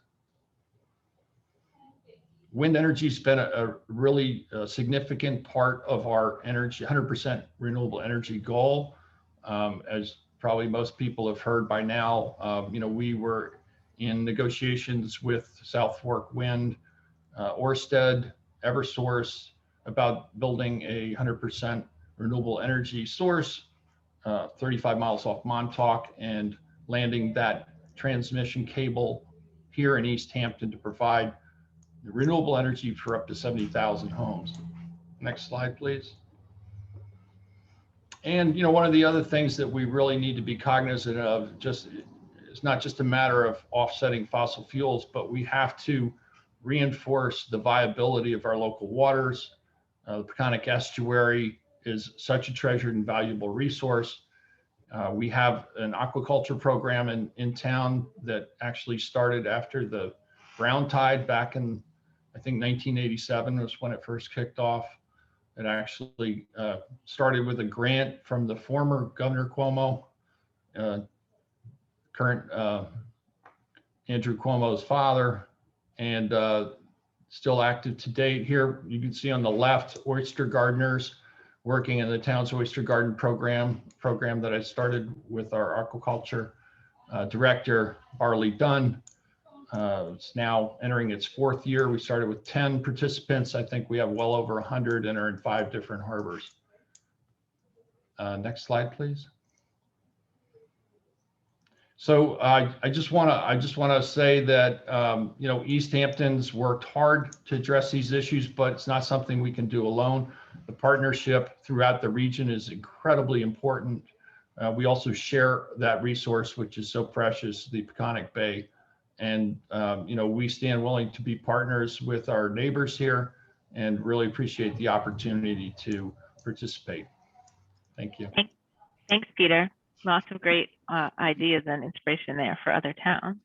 Wind energy has been a really significant part of our energy, 100% renewable energy goal. As probably most people have heard by now, we were in negotiations with South Fork Wind, Ørsted, Eversource about building a 100% renewable energy source 35 miles off Montauk and landing that transmission cable here in East Hampton to provide renewable energy for up to 70,000 homes. Next slide, please. And one of the other things that we really need to be cognizant of it's not just a matter of offsetting fossil fuels, but we have to reinforce the viability of our local waters. The Peconic Estuary is such a treasured and valuable resource. We have an aquaculture program in town that actually started after the brown tide back in, I think 1987 was when it first kicked off. It actually started with a grant from the former Governor Cuomo, current Andrew Cuomo's father, and still active to date. Here you can see on the left, oyster gardeners working in the town's oyster garden program that I started with our aquaculture director, Barley Dunn. It's now entering its 4th year. We started with 10 participants. I think we have well over 100 and are in 5 different harbors. Next slide, please. So I just want to say that East Hampton's worked hard to address these issues, but it's not something we can do alone. The partnership throughout the region is incredibly important. We also share that resource, which is so precious, the Peconic Bay. And we stand willing to be partners with our neighbors here and really appreciate the opportunity to participate. Thank you. Thanks, Peter. Lots of great ideas and inspiration there for other towns.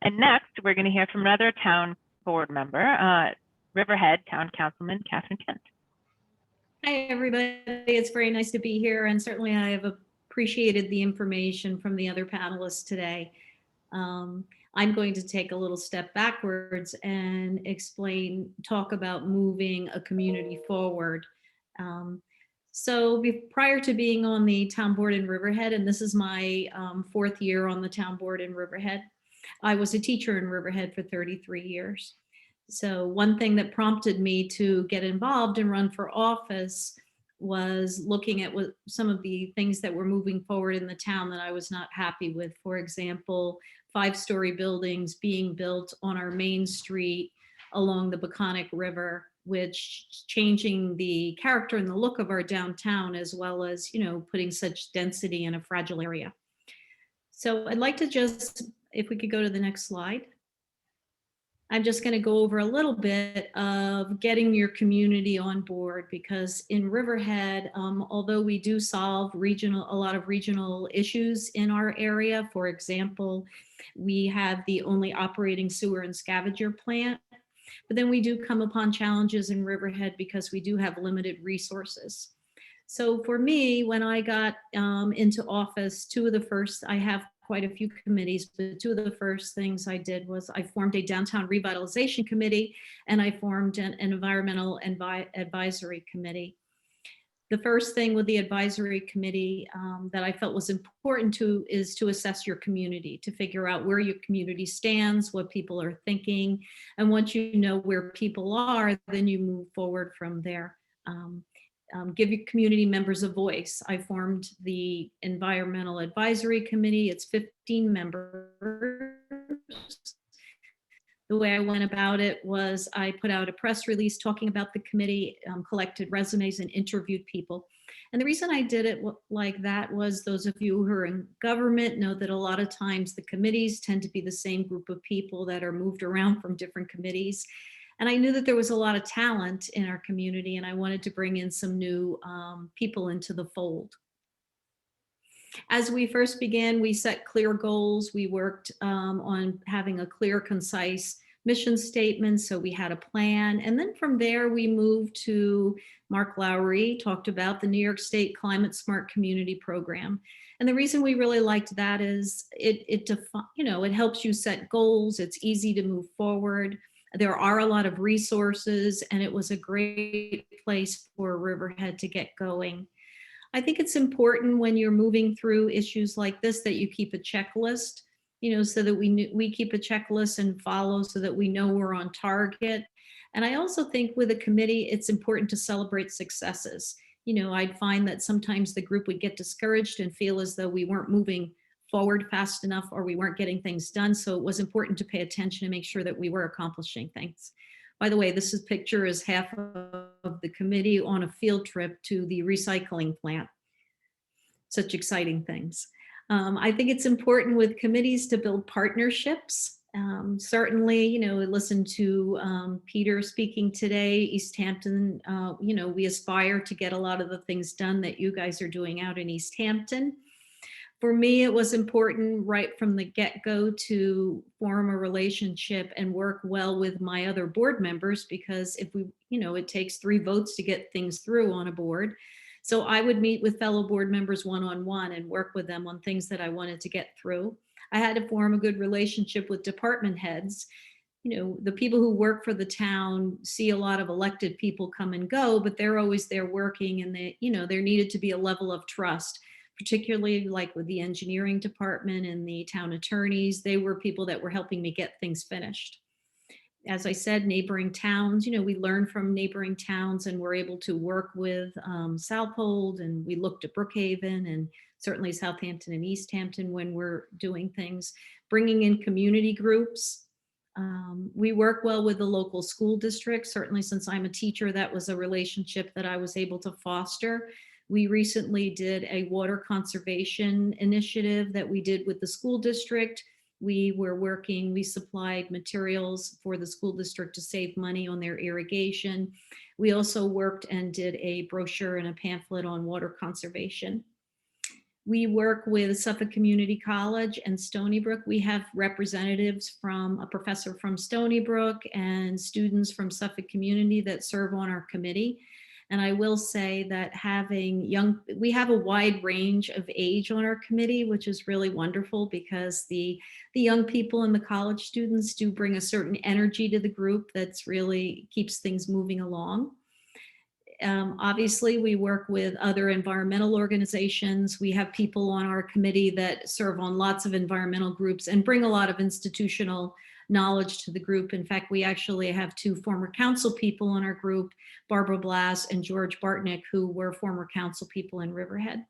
And next, we're going to hear from another town board member, Riverhead Town Councilman Catherine Kent. Hi, everybody. It's very nice to be here, and certainly I have appreciated the information from the other panelists today. I'm going to take a little step backwards and talk about moving a community forward. Prior to being on the town board in Riverhead, and this is my 4th year on the town board in Riverhead, I was a teacher in Riverhead for 33 years. So one thing that prompted me to get involved and run for office was looking at what some of the things that were moving forward in the town that I was not happy with. For example, 5-story buildings being built on our main street along the Peconic River, which changing the character and the look of our downtown, as well as, putting such density in a fragile area. So I'd like to if we could go to the next slide. I'm just going to go over a little bit of getting your community on board, because in Riverhead, although we do solve a lot of regional issues in our area, for example, we have the only operating sewer and scavenger plant, but then we do come upon challenges in Riverhead because we do have limited resources. So for me, when I got into office, I have quite a few committees, but 2 of the first things I did was I formed a downtown revitalization committee, and I formed an environmental advisory committee. The first thing with the advisory committee that I felt was important is to assess your community, to figure out where your community stands, what people are thinking, and once you know where people are, then you move forward from there. Give your community members a voice. I formed the Environmental Advisory Committee. It's 15 members. The way I went about it was I put out a press release talking about the committee, collected resumes, and interviewed people. And the reason I did it like that was, those of you who are in government know that a lot of times the committees tend to be the same group of people that are moved around from different committees. And I knew that there was a lot of talent in our community, and I wanted to bring in some new people into the fold. As we first began, we set clear goals. We worked on having a clear, concise mission statement, so we had a plan. And then from there, we moved to Mark Lowry talked about the New York State Climate Smart Community Program. And the reason we really liked that is it helps you set goals. It's easy to move forward. There are a lot of resources, and it was a great place for Riverhead to get going. I think it's important when you're moving through issues like this that you keep a checklist, so that we keep a checklist and follow, so that we know we're on target. And I also think with a committee, it's important to celebrate successes. I'd find that sometimes the group would get discouraged and feel as though we weren't moving forward fast enough, or we weren't getting things done. So it was important to pay attention and make sure that we were accomplishing things. By the way, this picture is half of the committee on a field trip to the recycling plant. Such exciting things. I think it's important with committees to build partnerships. Certainly, listen to Peter speaking today, East Hampton, we aspire to get a lot of the things done that you guys are doing out in East Hampton. For me, it was important right from the get-go to form a relationship and work well with my other board members, because if it takes 3 votes to get things through on a board. So I would meet with fellow board members one-on-one and work with them on things that I wanted to get through. I had to form a good relationship with department heads. The people who work for the town see a lot of elected people come and go, but they're always there working, and there needed to be a level of trust. Particularly like with the engineering department and the town attorneys, they were people that were helping me get things finished. As I said, neighboring towns, we learn from neighboring towns, and we're able to work with Southold, and we looked at Brookhaven, and certainly Southampton and East Hampton when we're doing things, bringing in community groups. We work well with the local school district. Certainly, since I'm a teacher, that was a relationship that I was able to foster. We recently did a water conservation initiative that we did with the school district. We supplied materials for the school district to save money on their irrigation. We also worked and did a brochure and a pamphlet on water conservation. We work with Suffolk Community College and Stony Brook. We have representatives from a professor from Stony Brook and students from Suffolk Community that serve on our committee. And I will say that we have a wide range of age on our committee, which is really wonderful because the young people and the college students do bring a certain energy to the group that's really keeps things moving along. Obviously, we work with other environmental organizations. We have people on our committee that serve on lots of environmental groups and bring a lot of institutional knowledge to the group. In fact, we actually have two former council people on our group, Barbara Blass and George Bartnick, who were former council people in Riverhead.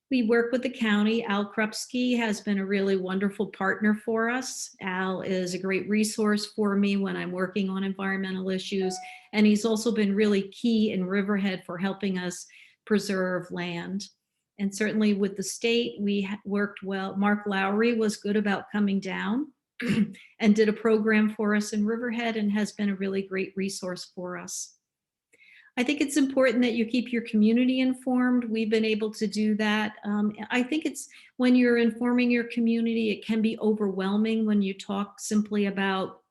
We work with the county. Al Krupski has been a really wonderful partner for us. Al is a great resource for me when I'm working on environmental issues. And he's also been really key in Riverhead for helping us preserve land. And certainly with the state, we worked well. Mark Lowry was good about coming down and did a program for us in Riverhead and has been a really great resource for us. I think it's important that you keep your community informed. We've been able to do that. I think it's when you're informing your community, it can be overwhelming when you talk simply about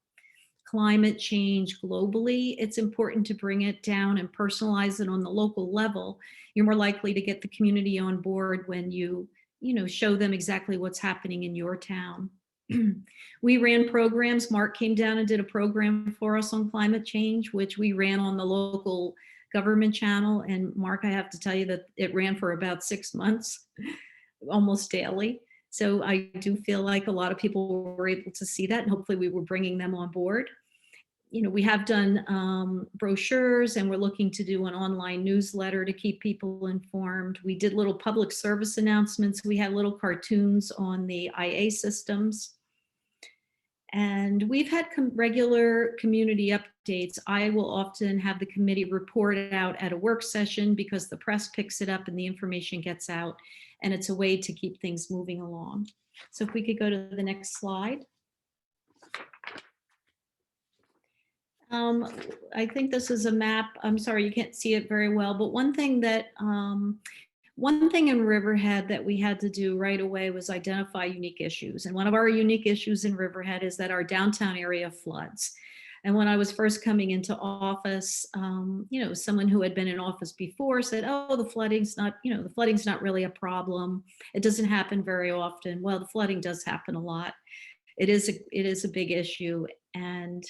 climate change globally. It's important to bring it down and personalize it on the local level. You're more likely to get the community on board when you show them exactly what's happening in your town. We ran programs. Mark came down and did a program for us on climate change, which we ran on the local government channel. And Mark, I have to tell you that it ran for about 6 months, almost daily. So I do feel like a lot of people were able to see that, and hopefully we were bringing them on board. We have done brochures, and we're looking to do an online newsletter to keep people informed. We did little public service announcements. We had little cartoons on the IA systems. And we've had regular community updates. I will often have the committee report out at a work session because the press picks it up and the information gets out, and it's a way to keep things moving along. So if we could go to the next slide. I think this is a map. I'm sorry, you can't see it very well, but one thing in Riverhead that we had to do right away was identify unique issues. And one of our unique issues in Riverhead is that our downtown area floods. And when I was first coming into office, someone who had been in office before said, oh, the flooding's not really a problem. It doesn't happen very often. Well, the flooding does happen a lot. It is a big issue. And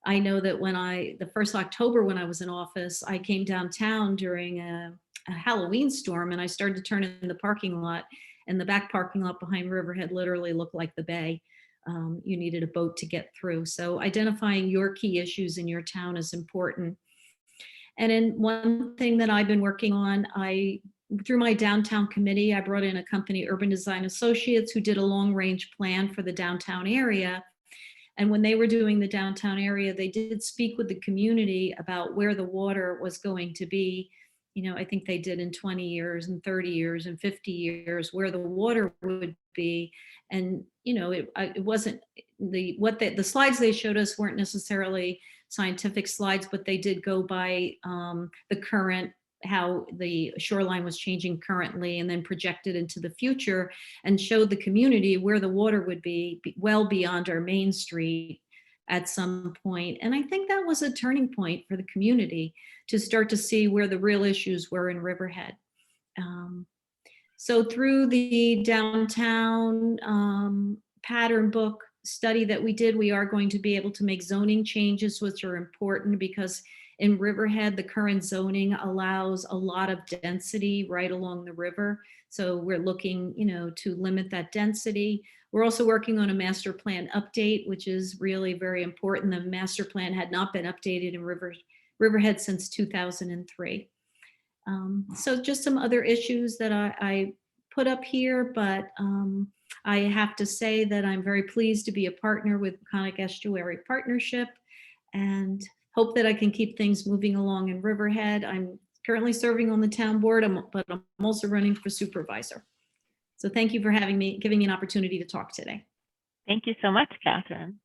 I know that the first October when I was in office, I came downtown during a Halloween storm, and I started to turn in the parking lot, and the back parking lot behind Riverhead literally looked like the bay. You needed a boat to get through. So identifying your key issues in your town is important. And then one thing that I've been working on, through my downtown committee, I brought in a company, Urban Design Associates, who did a long range plan for the downtown area. And when they were doing the downtown area, they did speak with the community about where the water was going to be. I think they did in 20 years and 30 years and 50 years where the water would be. And, it wasn't the slides they showed us weren't necessarily scientific slides, but they did go by the current, how the shoreline was changing currently and then projected into the future, and showed the community where the water would be well beyond our main street at some point. And I think that was a turning point for the community to start to see where the real issues were in Riverhead. So through the downtown pattern book study that we did, we are going to be able to make zoning changes, which are important because in Riverhead, the current zoning allows a lot of density right along the river. So we're looking, to limit that density. We're also working on a master plan update, which is really very important. The master plan had not been updated in Riverhead since 2003. So just some other issues that I put up here, but I have to say that I'm very pleased to be a partner with Conic Estuary Partnership and hope that I can keep things moving along in Riverhead. I'm currently serving on the town board, but I'm also running for supervisor. So thank you for giving me an opportunity to talk today. Thank you so much, Catherine.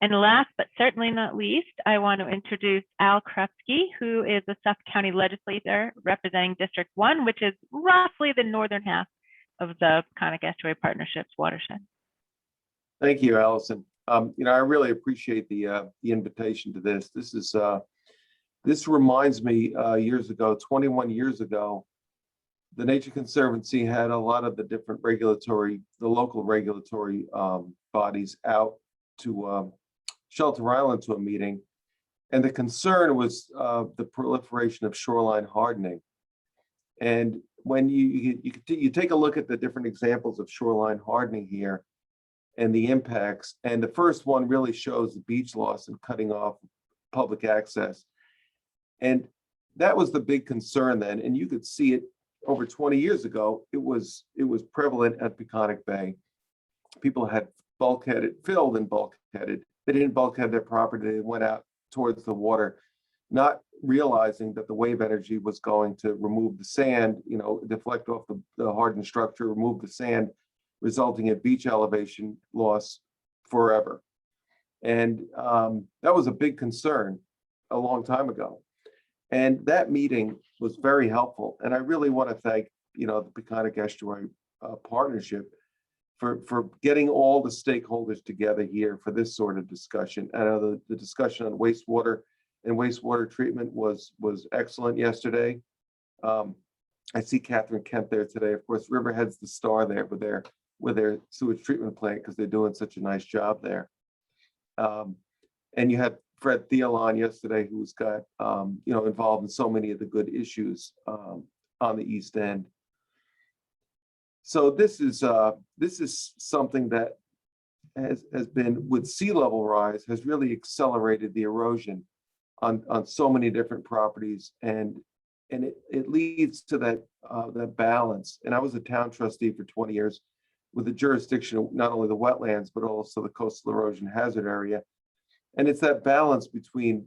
And last but certainly not least, I want to introduce Al Krupski, who is a Suffolk County legislator representing District 1, which is roughly the northern half of the Peconic Estuary Partnership's watershed. Thank you, Allison. I really appreciate the invitation to this. This reminds me years ago, 21 years ago, the Nature Conservancy had a lot of the different the local regulatory bodies out to Shelter Island to a meeting. And the concern was the proliferation of shoreline hardening. And when you take a look at the different examples of shoreline hardening here and the impacts, and the first one really shows the beach loss and cutting off public access. And that was the big concern then. And you could see it over 20 years ago. It was prevalent at Peconic Bay. People had filled and bulkheaded. They didn't bulkhead their property. They went out towards the water, not realizing that the wave energy was going to remove the sand, deflect off the hardened structure, remove the sand, resulting in beach elevation loss forever. And that was a big concern a long time ago. And that meeting was very helpful. And I really want to thank, the Peconic Estuary Partnership for getting all the stakeholders together here for this sort of discussion. I know the discussion on wastewater and wastewater treatment was excellent yesterday. I see Catherine Kent there today. Of course, Riverhead's the star there with their sewage treatment plant because they're doing such a nice job there. And you had Fred Thiel on yesterday, who's got involved in so many of the good issues on the East End. So this is something that has been, with sea level rise, has really accelerated the erosion on so many different properties, and it leads to that balance. And I was a town trustee for 20 years with the jurisdiction of not only the wetlands but also the coastal erosion hazard area, and it's that balance between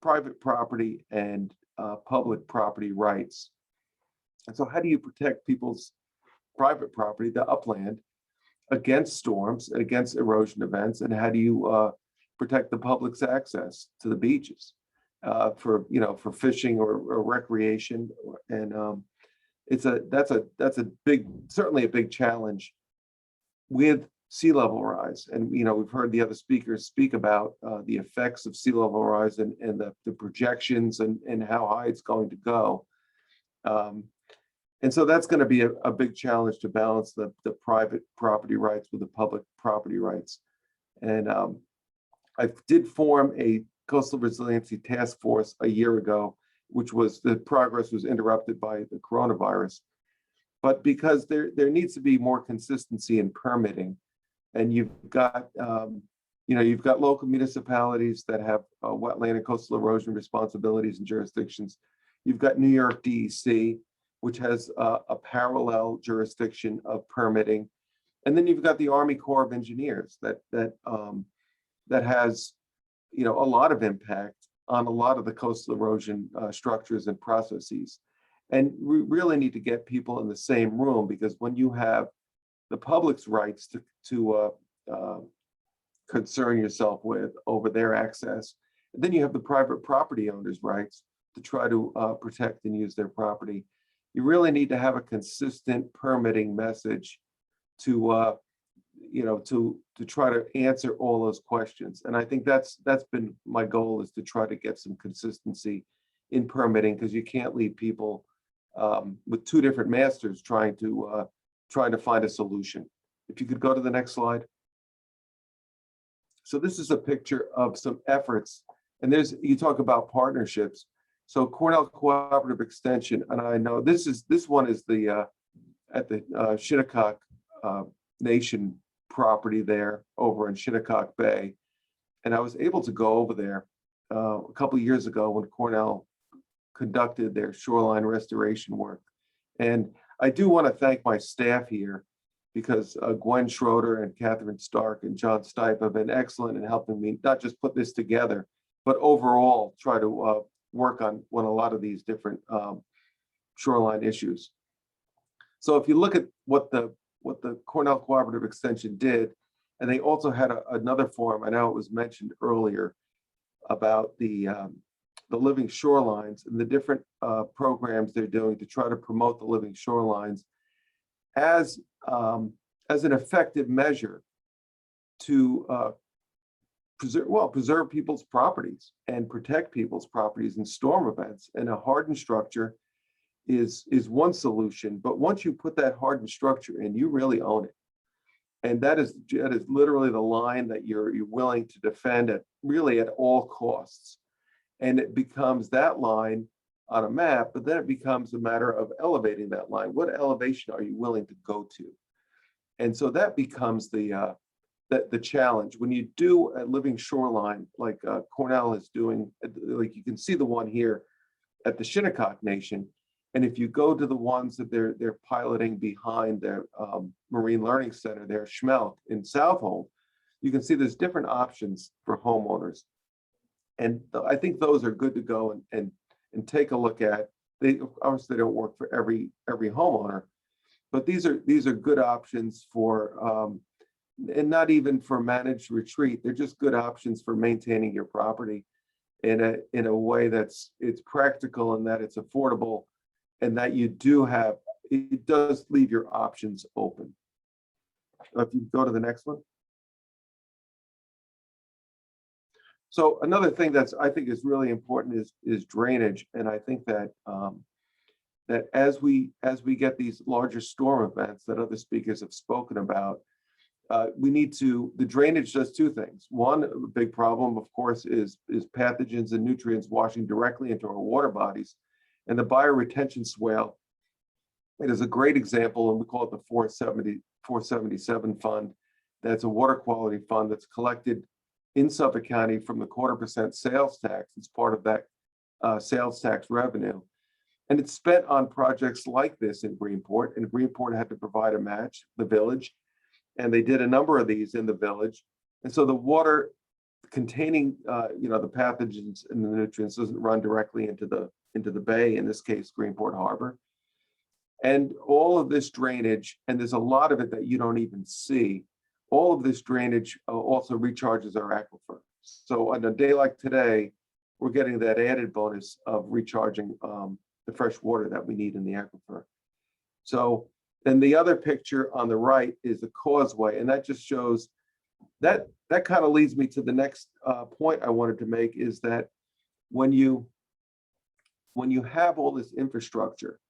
private property and public property rights. And so, how do you protect people's private property, the upland, against storms and against erosion events, and how do you protect the public's access to the beaches for fishing or recreation? And that's a big, certainly a big challenge with sea level rise. And we've heard the other speakers speak about the effects of sea level rise and the projections and how high it's going to go. And so that's going to be a big challenge to balance the private property rights with the public property rights. And I did form a coastal resiliency task force a year ago, which was, the progress was interrupted by the coronavirus. But because there needs to be more consistency in permitting, and you've got local municipalities that have wetland and coastal erosion responsibilities and jurisdictions. You've got New York DEC, which has a parallel jurisdiction of permitting, and then you've got the Army Corps of Engineers that has a lot of impact on a lot of the coastal erosion structures and processes. And we really need to get people in the same room, because when you have the public's rights to concern yourself with over their access, and then you have the private property owners' rights to try to protect and use their property. You really need to have a consistent permitting message to try to answer all those questions. And I think that's been my goal, is to try to get some consistency in permitting, because you can't leave people with two different masters trying to find a solution. If you could go to the next slide. So this is a picture of some efforts, and you talk about partnerships. So Cornell Cooperative Extension, and I know this one is the at the Shinnecock Nation property there over in Shinnecock Bay, and I was able to go over there a couple of years ago when Cornell conducted their shoreline restoration work. And I do want to thank my staff here, because Gwen Schroeder and Catherine Stark and John Stipe have been excellent in helping me not just put this together, but overall try to work on a lot of these different shoreline issues. So if you look at what the Cornell Cooperative Extension did, and they also had another forum, I know it was mentioned earlier, about the living shorelines and the different programs they're doing to try to promote the living shorelines. as an effective measure to preserve people's properties and protect people's properties in storm events. And a hardened structure is one solution, but once you put that hardened structure in, you really own it. And that is literally the line that you're willing to defend at all costs. And it becomes that line on a map, but then it becomes a matter of elevating that line. What elevation are you willing to go to? And so that becomes the challenge. When you do a living shoreline, like Cornell is doing, like you can see the one here at the Shinnecock Nation. And if you go to the ones that they're piloting behind their Marine Learning Center, their Schmelk in Southold, you can see there's different options for homeowners. And I think those are good to go and take a look at. They obviously don't work for every homeowner, but these are good options for and not even for managed retreat. They're just good options for maintaining your property in a way it's practical and that it's affordable, and that you do have, it does leave your options open. If you go to the next one. So another thing that's I think is really important is drainage, and I think that that as we get these larger storm events that other speakers have spoken about, we need to, the drainage does two things. One big problem, of course, is pathogens and nutrients washing directly into our water bodies, and the bioretention swale. It is a great example, and we call it the 477 fund. That's a water quality fund that's collected in Suffolk County from the 0.25% sales tax. It's part of that sales tax revenue. And it's spent on projects like this in Greenport, and Greenport had to provide a match, the village, and they did a number of these in the village. And so the water containing the pathogens and the nutrients doesn't run directly into the bay, in this case, Greenport Harbor. And all of this drainage, and there's a lot of it that you don't even see, all of this drainage also recharges our aquifer. So on a day like today, we're getting that added bonus of recharging the fresh water that we need in the aquifer. So then the other picture on the right is the causeway, and that just shows that kind of leads me to the next point I wanted to make, is that when you have all this infrastructure,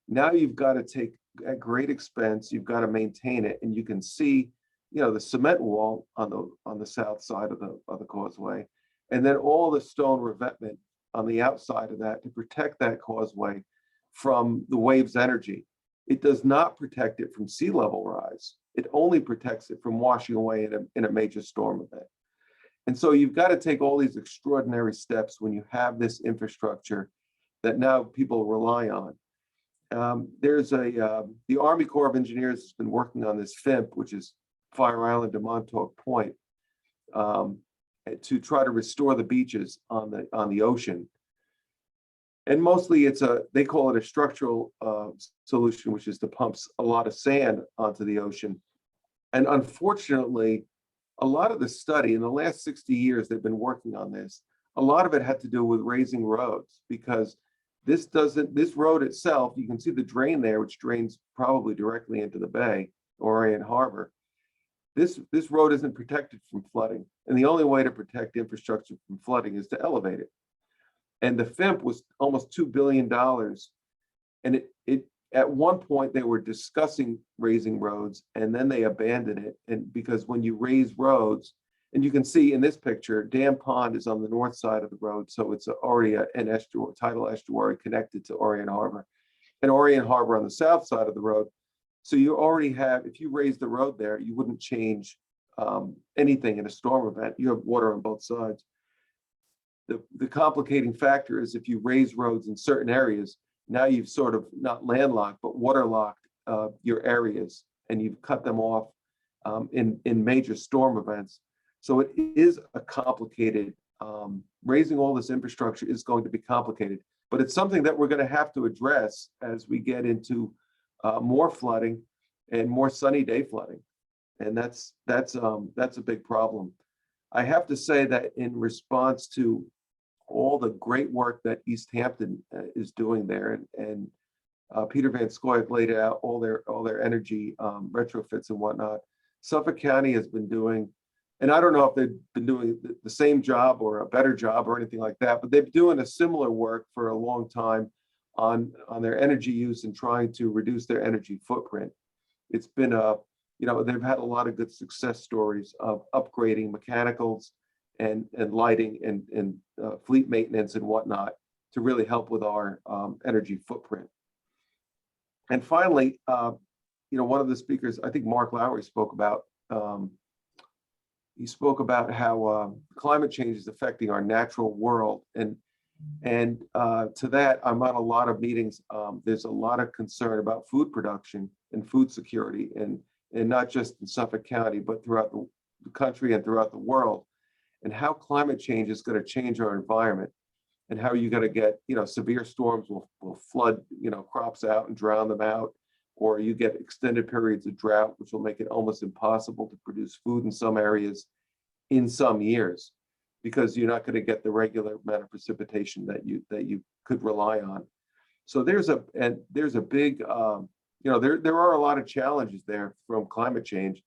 now you've got to take at great expense, you've got to maintain it, and you can see the cement wall on the south side of the causeway, and then all the stone revetment on the outside of that to protect that causeway from the wave's energy. It does not protect it from sea level rise. It only protects it from washing away in a major storm event. And so you've got to take all these extraordinary steps when you have this infrastructure that now people rely on. The Army Corps of Engineers has been working on this FIMP, which is Fire Island to Montauk Point, to try to restore the beaches on the ocean. And mostly they call it a structural solution, which is to pump a lot of sand onto the ocean. And unfortunately, a lot of the study in the last 60 years, they've been working on this. A lot of it had to do with raising roads, because this road itself, you can see the drain there, which drains probably directly into the bay, Orient Harbor. This road isn't protected from flooding. And the only way to protect infrastructure from flooding is to elevate it. And the FIMP was almost $2 billion. And it at one point they were discussing raising roads, and then they abandoned it. And because when you raise roads, and you can see in this picture, Dam Pond is on the north side of the road. So it's already an estuary, tidal estuary connected to Orient Harbor, and Orient Harbor on the south side of the road. So you already have, if you raise the road there, you wouldn't change anything in a storm event. You have water on both sides. The complicating factor is if you raise roads in certain areas, now you've sort of not landlocked, but waterlocked your areas, and you've cut them off in major storm events. So it is a complicated, raising all this infrastructure is going to be complicated, but it's something that we're going to have to address as we get into more flooding and more sunny day flooding. And that's a big problem. I have to say that in response to all the great work that East Hampton is doing there, and Peter Van Scoik laid out all their energy retrofits and whatnot. Suffolk County has been doing, and I don't know if they've been doing the same job or a better job or anything like that, but they've been doing a similar work for a long time on their energy use and trying to reduce their energy footprint. It's been they've had a lot of good success stories of upgrading mechanicals and lighting and fleet maintenance and whatnot to really help with our energy footprint. And finally, one of the speakers, I think Mark Lowry spoke about, he spoke about how climate change is affecting our natural world. And to that, I'm on a lot of meetings. There's a lot of concern about food production and food security, and not just in Suffolk County, but throughout the country and throughout the world, and how climate change is going to change our environment, and how you're going to get, severe storms will flood, crops out and drown them out, or you get extended periods of drought, which will make it almost impossible to produce food in some areas in some years, because you're not going to get the regular amount of precipitation that you could rely on. So there's a big, there are a lot of challenges there from climate change,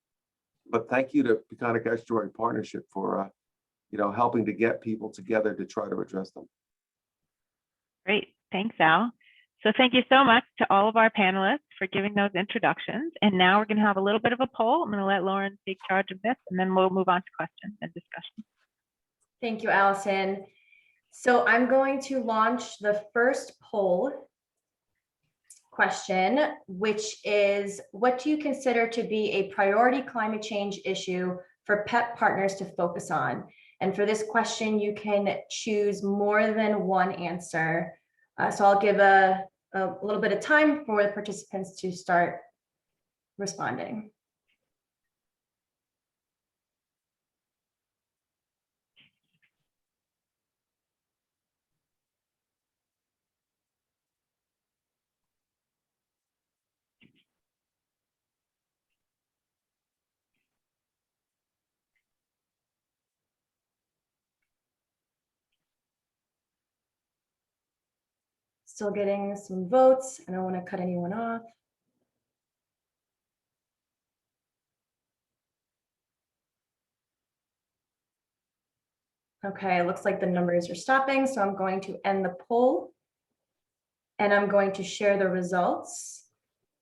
but thank you to Peconic Estuary Partnership for, helping to get people together to try to address them. Great. Thanks, Al. So thank you so much to all of our panelists for giving those introductions. And now we're going to have a little bit of a poll. I'm going to let Lauren take charge of this, and then we'll move on to questions and discussion. Thank you, Allison. So I'm going to launch the first poll question, which is, what do you consider to be a priority climate change issue for PEP partners to focus on? And for this question, you can choose more than one answer. So I'll give a little bit of time for the participants to start responding. Still getting some votes. I don't want to cut anyone off. Okay, it looks like the numbers are stopping, so I'm going to end the poll and I'm going to share the results.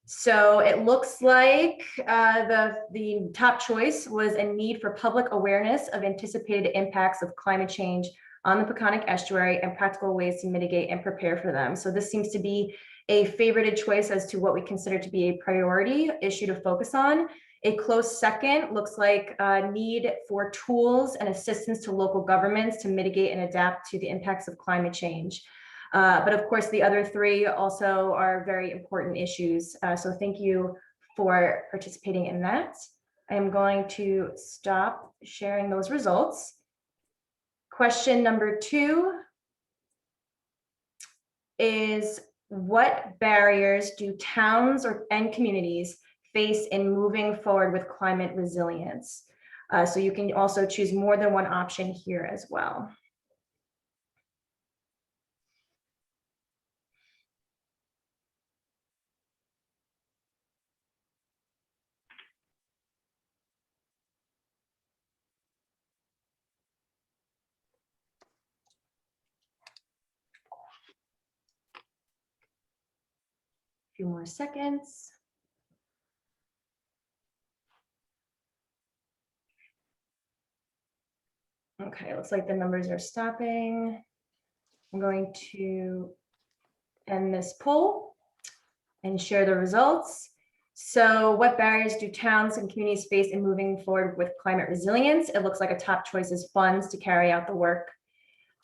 So it looks like the top choice was a need for public awareness of anticipated impacts of climate change on the Peconic Estuary and practical ways to mitigate and prepare for them. So this seems to be a favorited choice as to what we consider to be a priority issue to focus on. A close second looks like a need for tools and assistance to local governments to mitigate and adapt to the impacts of climate change. But of course, the other three also are very important issues. So thank you for participating in that. I am going to stop sharing those results. Question number 2 is, what barriers do towns and communities face in moving forward with climate resilience? So you can also choose more than one option here as well. A few more seconds. Okay, looks like the numbers are stopping. I'm going to end this poll and share the results. So what barriers do towns and communities face in moving forward with climate resilience? It looks like a top choice is funds to carry out the work.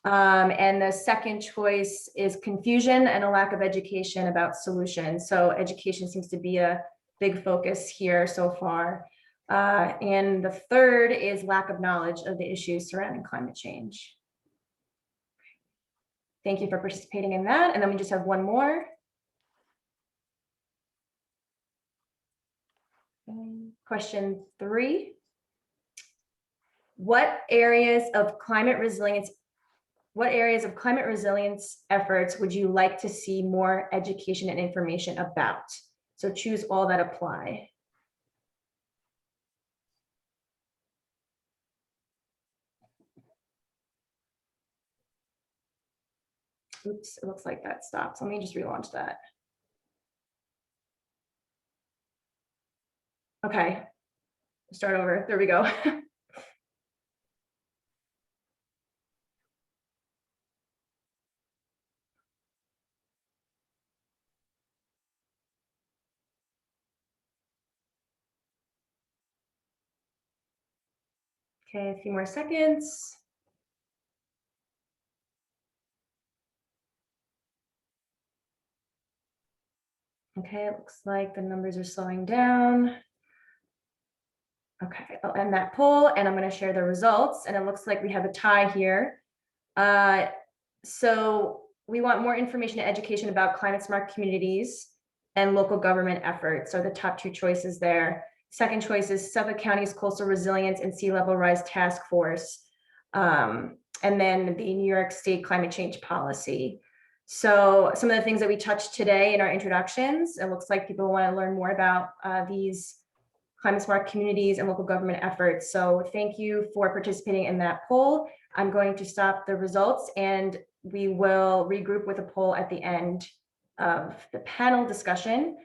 And the second choice is confusion and a lack of education about solutions. So education seems to be a big focus here so far. And the third is lack of knowledge of the issues surrounding climate change. Thank you for participating in that. And then we just have one more. Question 3. What areas of climate resilience what areas of climate resilience efforts would you like to see more education and information about? So choose all that apply. Oops, it looks like that stopped. Let me just relaunch that. Okay, start over. There we go. Okay, a few more seconds. Okay, it looks like the numbers are slowing down. Okay, I'll end that poll and I'm going to share the results. And it looks like we have a tie here. So we want more information and education about climate smart communities and local government efforts are the top two choices there. Second choice is Suffolk County's Coastal Resilience and Sea Level Rise Task Force. And then the New York State Climate Change Policy. So some of the things that we touched today in our introductions, it looks like people want to learn more about these climate smart communities and local government efforts. So thank you for participating in that poll. I'm going to stop the results and we will regroup with a poll at the end of the panel discussion.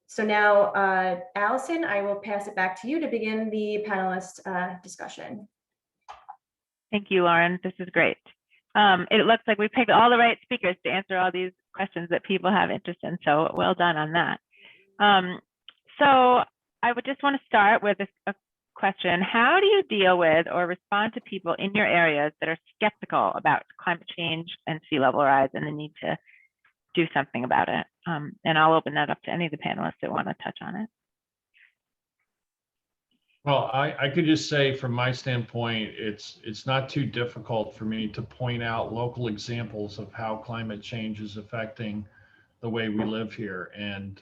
So now, Allison, I will pass it back to you to begin the panelist discussion. Thank you, Lauren. This is great. It looks like we picked all the right speakers to answer all these questions that people have interest in. So well done on that. So I would just want to start with a question. How do you deal with or respond to people in your areas that are skeptical about climate change and sea level rise and the need to do something about it? And I'll open that up to any of the panelists that want to touch on it. Well, I could just say from my standpoint, it's not too difficult for me to point out local examples of how climate change is affecting the way we live here. And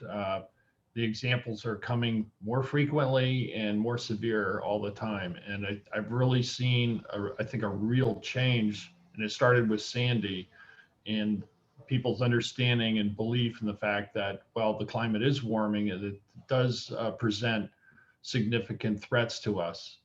the examples are coming more frequently and more severe all the time. And I've really seen, I think, a real change, and it started with Sandy, in people's understanding and belief in the fact that, well, the climate is warming and it does present significant threats to us.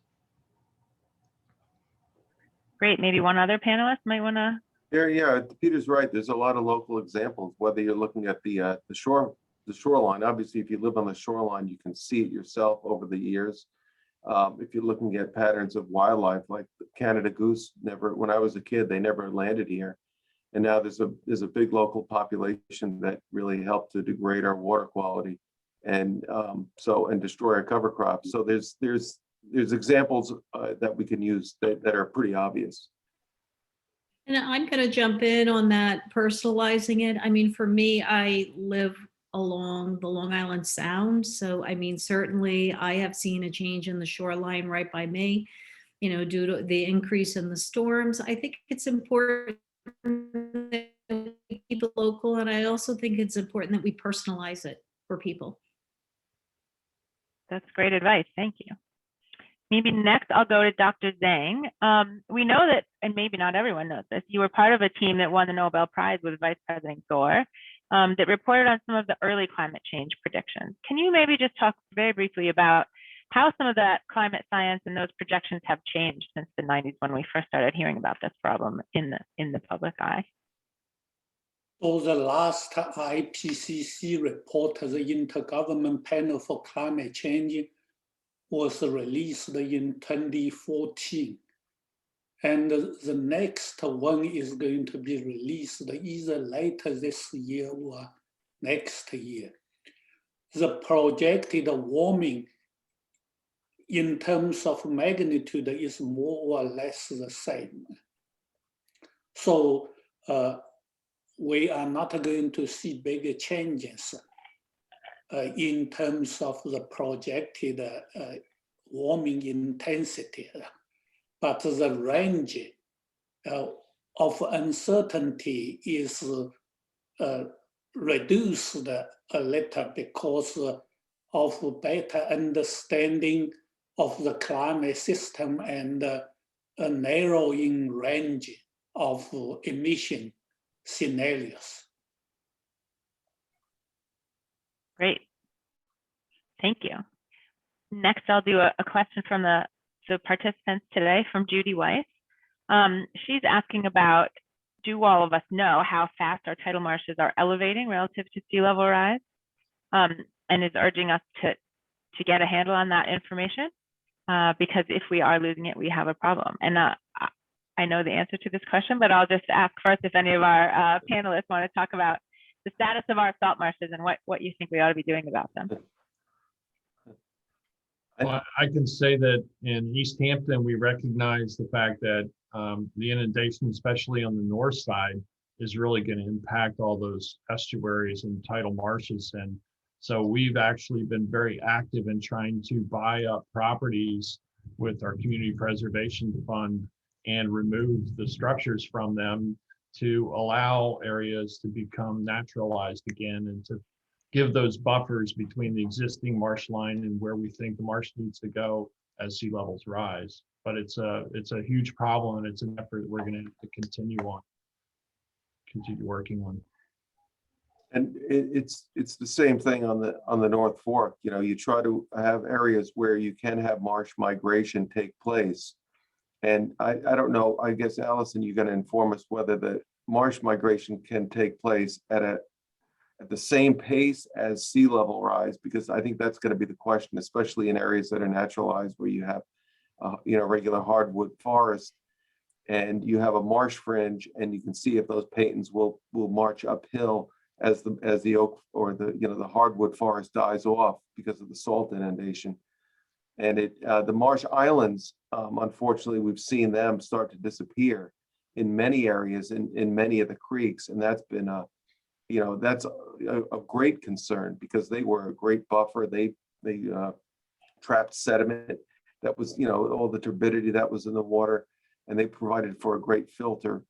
Great. Maybe one other panelist might want to. Yeah, Peter's right. There's a lot of local examples, whether you're looking at the shoreline. Obviously, if you live on the shoreline, you can see it yourself over the years. If you're looking at patterns of wildlife, like the Canada goose, when I was a kid, they never landed here. And now there's a big local population that really helped to degrade our water quality and destroy our cover crops. So there's examples that we can use that are pretty obvious. And I'm going to jump in on that, personalizing it. I mean, for me, I live along the Long Island Sound. So, I mean, certainly I have seen a change in the shoreline right by me, you know, due to the increase in the storms. I think it's important that we keep it local. And I also think it's important that we personalize it for people. That's great advice. Thank you. Maybe next I'll go to Dr. Zhang. We know that, and maybe not everyone knows this, you were part of a team that won the Nobel Prize with Vice President Gore that reported on some of the early climate change predictions. Can you maybe just talk very briefly about how some of that climate science and those projections have changed since the 90s when we first started hearing about this problem in the public eye? So the last IPCC report, the Intergovernmental Panel for Climate Change, was released in 2014. And the next one is going to be released either later this year or next year. The projected warming in terms of magnitude is more or less the same. So we are not going to see big changes in terms of the projected warming intensity. But the range of uncertainty is reduced a little because of better understanding of the climate system and a narrowing range of emission scenarios. Great. Thank you. Next, I'll do a question from the participants today from Judy Weiss. She's asking about, do all of us know how fast our tidal marshes are elevating relative to sea level rise? And is urging us to get a handle on that information, because if we are losing it, we have a problem. And I know the answer to this question, but I'll just ask first if any of our panelists want to talk about the status of our salt marshes and what you think we ought to be doing about them. Well, I can say that in East Hampton, we recognize the fact that the inundation, especially on the north side, is really going to impact all those estuaries and tidal marshes. And so we've actually been very active in trying to buy up properties with our community preservation fund and remove the structures from them to allow areas to become naturalized again and to give those buffers between the existing marsh line and where we think the marsh needs to go as sea levels rise. But it's a huge problem, and it's an effort that we're going to have to continue working on. And it's the same thing on the North Fork. You know, you try to have areas where you can have marsh migration take place. And I don't know, I guess, Allison, you're going to inform us whether the marsh migration can take place at the same pace as sea level rise, because I think that's going to be the question, especially in areas that are naturalized where you have, regular hardwood forest, and you have a marsh fringe, and you can see if those patents will march uphill as the oak or the hardwood forest dies off because of the salt inundation. And the marsh islands, unfortunately, we've seen them start to disappear in many areas, in many of the creeks, and that's been that's a great concern, because they were a great buffer. They trapped sediment that was, all the turbidity that was in the water, and they provided for a great filter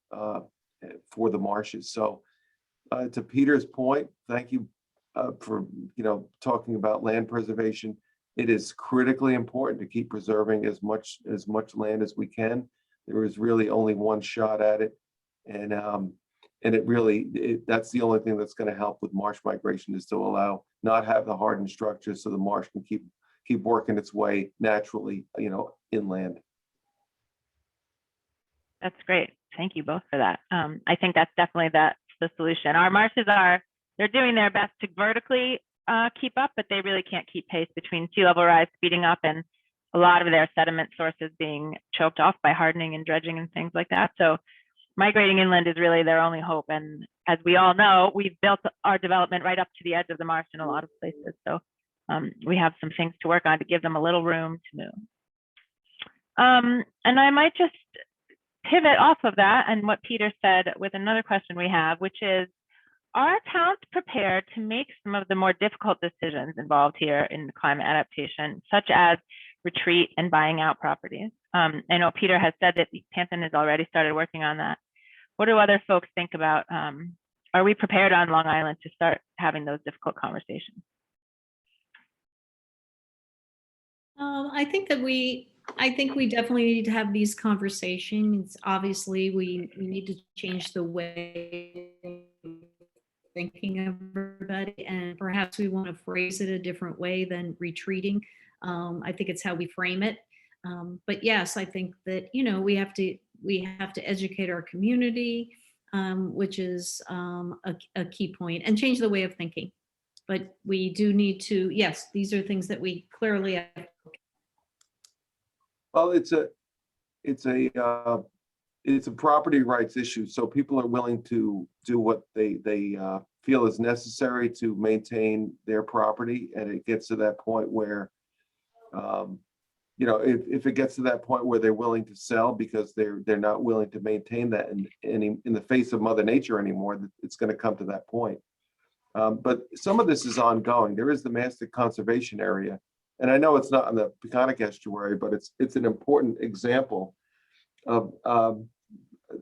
for the marshes. So to Peter's point, thank you for talking about land preservation. It is critically important to keep preserving as much land as we can. There is really only one shot at it, and that's the only thing that's going to help with marsh migration, is to not have the hardened structures, so the marsh can keep working its way naturally, inland. That's great. Thank you both for that. I think that's the solution. Our marshes they're doing their best to vertically keep up, but they really can't keep pace between sea level rise speeding up and a lot of their sediment sources being choked off by hardening and dredging and things like that. So migrating inland is really their only hope. And as we all know, we've built our development right up to the edge of the marsh in a lot of places. So we have some things to work on to give them a little room to move. And I might just pivot off of that and what Peter said with another question we have, which is, are towns prepared to make some of the more difficult decisions involved here in climate adaptation, such as retreat and buying out properties? I know Peter has said that Hampton has already started working on that. What do other folks think about, are we prepared on Long Island to start having those difficult conversations? I think we definitely need to have these conversations. Obviously, we need to change the way thinking of everybody, and perhaps we want to phrase it a different way than retreating. I think it's how we frame it. But yes, I think that we have to educate our community, which is a key point, and change the way of thinking. But we do need to, yes, these are things that we clearly have. Well, it's a property rights issue. So people are willing to do what they feel is necessary to maintain their property. And it gets to that point where, if it gets to that point where they're willing to sell because they're not willing to maintain that in the face of Mother Nature anymore, it's going to come to that point. But some of this is ongoing. There is the Mastic Conservation Area. And I know it's not on the Peconic Estuary, but it's an important example of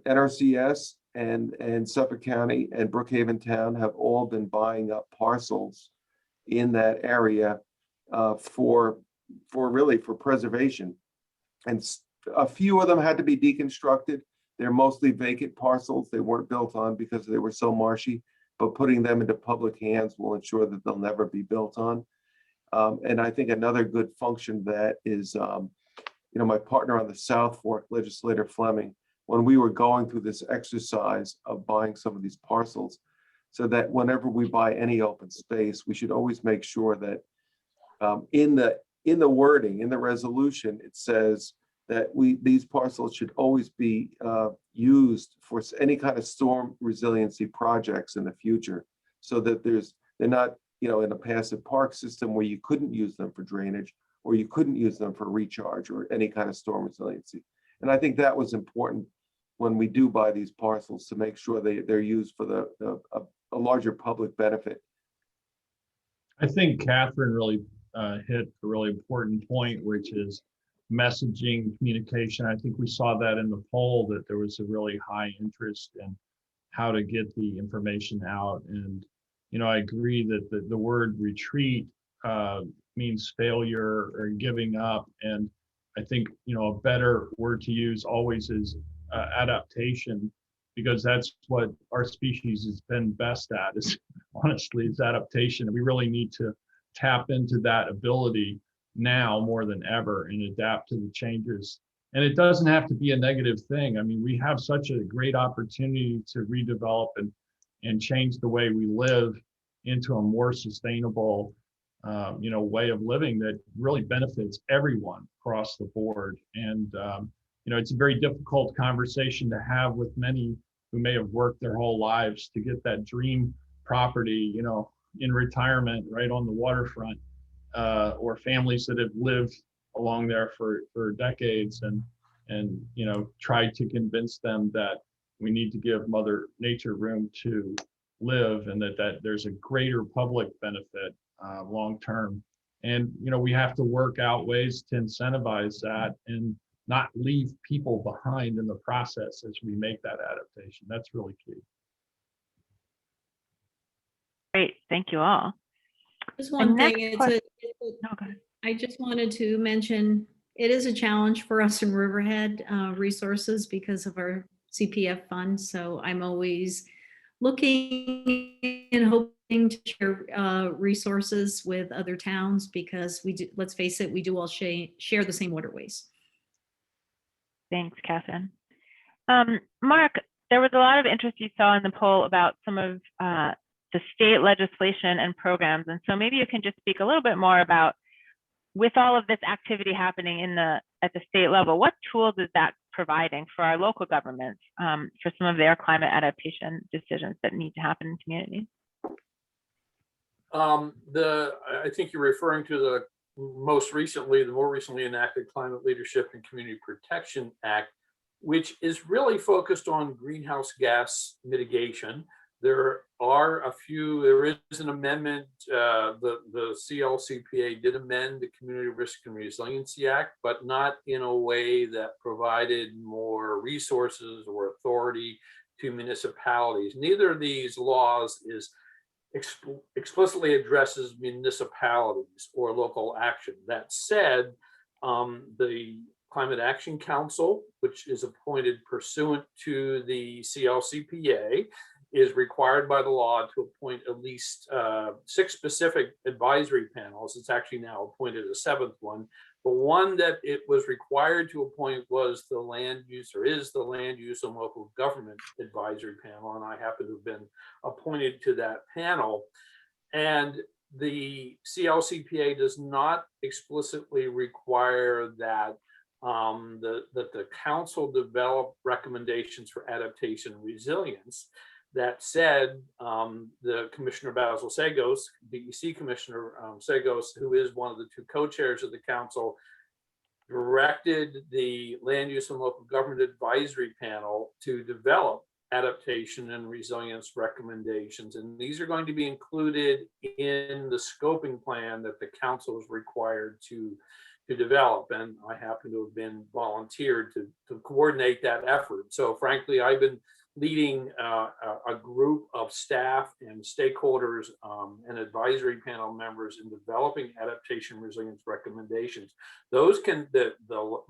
NRCS and Suffolk County and Brookhaven Town have all been buying up parcels in that area for preservation. And a few of them had to be deconstructed, They're mostly vacant parcels. They weren't built on because they were so marshy, but putting them into public hands will ensure that they'll never be built on. And I think another good function that is, my partner on the South Fork, Legislator Fleming, when we were going through this exercise of buying some of these parcels, so that whenever we buy any open space, we should always make sure that in the wording, in the resolution, it says that these parcels should always be used for any kind of storm resiliency projects in the future, so that they're not, in a passive park system where you couldn't use them for drainage, or you couldn't use them for recharge or any kind of storm resiliency. And I think that was important when we do buy these parcels, to make sure they're used for a larger public benefit. I think Catherine really hit a really important point, which is messaging, communication. I think we saw that in the poll, that there was a really high interest in how to get the information out. And, I agree that the word retreat means failure or giving up. And I think, a better word to use always is adaptation, because that's what our species has been best at, is adaptation. And we really need to tap into that ability now more than ever and adapt to the changes. And it doesn't have to be a negative thing. I mean, we have such a great opportunity to redevelop and change the way we live into a more sustainable, way of living that really benefits everyone across the board. And, it's a very difficult conversation to have with many who may have worked their whole lives to get that dream property, in retirement right on the waterfront, or families that have lived along there for decades and tried to convince them that we need to give Mother Nature room to live, and that there's a greater public benefit long term. And we have to work out ways to incentivize that and not leave people behind in the process as we make that adaptation. That's really key. Great, thank you all. Just one next thing, question- No, go ahead. I just wanted to mention, it is a challenge for us in Riverhead resources because of our CPF fund. So I'm always looking and hoping to share resources with other towns, because we do, let's face it, we do all share the same waterways. Thanks, Catherine. Mark, there was a lot of interest you saw in the poll about some of the state legislation and programs. And so maybe you can just speak a little bit more about, with all of this activity happening at the state level, what tools is that providing for our local governments for some of their climate adaptation decisions that need to happen in communities? I think you're referring to the more recently enacted Climate Leadership and Community Protection Act, which is really focused on greenhouse gas mitigation. There is an amendment, the CLCPA did amend the Community Risk and Resiliency Act, but not in a way that provided more resources or authority to municipalities. Neither of these laws explicitly addresses municipalities or local action. That said, the Climate Action Council, which is appointed pursuant to the CLCPA, is required by the law to appoint at least 6 specific advisory panels. It's actually now appointed a 7th one. The one that it was required to appoint was the Land Use and Local Government Advisory Panel, and I happen to have been appointed to that panel. And the CLCPA does not explicitly require that the council develop recommendations for adaptation and resilience. That said, the Commissioner Basil Sagos, DEC Commissioner Sagos, who is one of the 2 co-chairs of the council, directed the Land Use and Local Government Advisory Panel to develop adaptation and resilience recommendations. And these are going to be included in the scoping plan that the council is required to develop. And I happen to have been volunteered to coordinate that effort. So frankly, I've been leading a group of staff and stakeholders and advisory panel members in developing adaptation resilience recommendations. Those can, the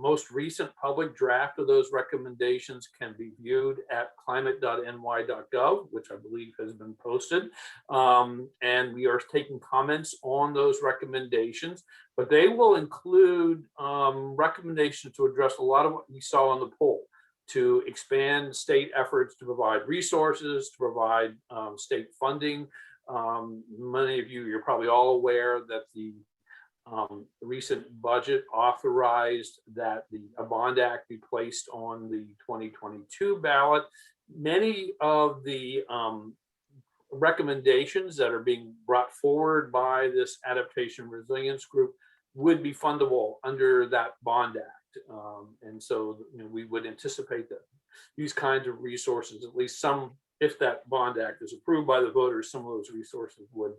most recent public draft of those recommendations can be viewed at climate.ny.gov, which I believe has been posted. And we are taking comments on those recommendations, but they will include recommendations to address a lot of what we saw on the poll, to expand state efforts to provide resources, to provide state funding. Many of you, you're probably all aware that the recent budget authorized that a bond act be placed on the 2022 ballot. Many of the recommendations that are being brought forward by this adaptation resilience group would be fundable under that bond act. And so we would anticipate that these kinds of resources, at least some, if that bond act is approved by the voters, some of those resources would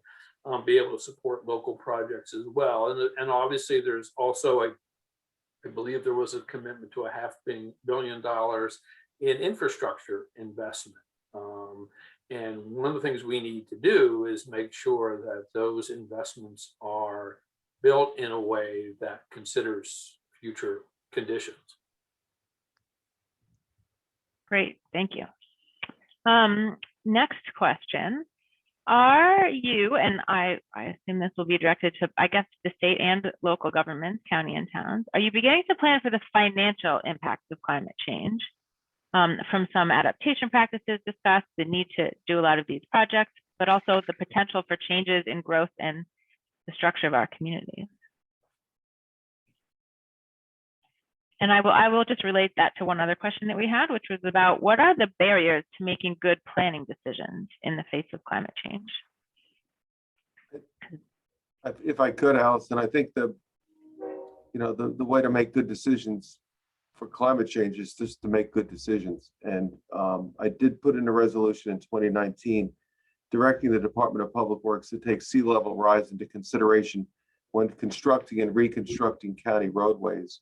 be able to support local projects as well. And obviously there's also I believe there was a commitment to $500 million in infrastructure investment. And one of the things we need to do is make sure that those investments are built in a way that considers future conditions. Great, thank you. Next question. Are you, and I assume this will be directed to, I guess, the state and local governments, county and towns, are you beginning to plan for the financial impacts of climate change? From some adaptation practices discussed, the need to do a lot of these projects, but also the potential for changes in growth and the structure of our communities. And I will just relate that to one other question that we had, which was about what are the barriers to making good planning decisions in the face of climate change? If I could, Allison, I think the way to make good decisions for climate change is just to make good decisions. And I did put in a resolution in 2019 directing the Department of Public Works to take sea level rise into consideration when constructing and reconstructing county roadways,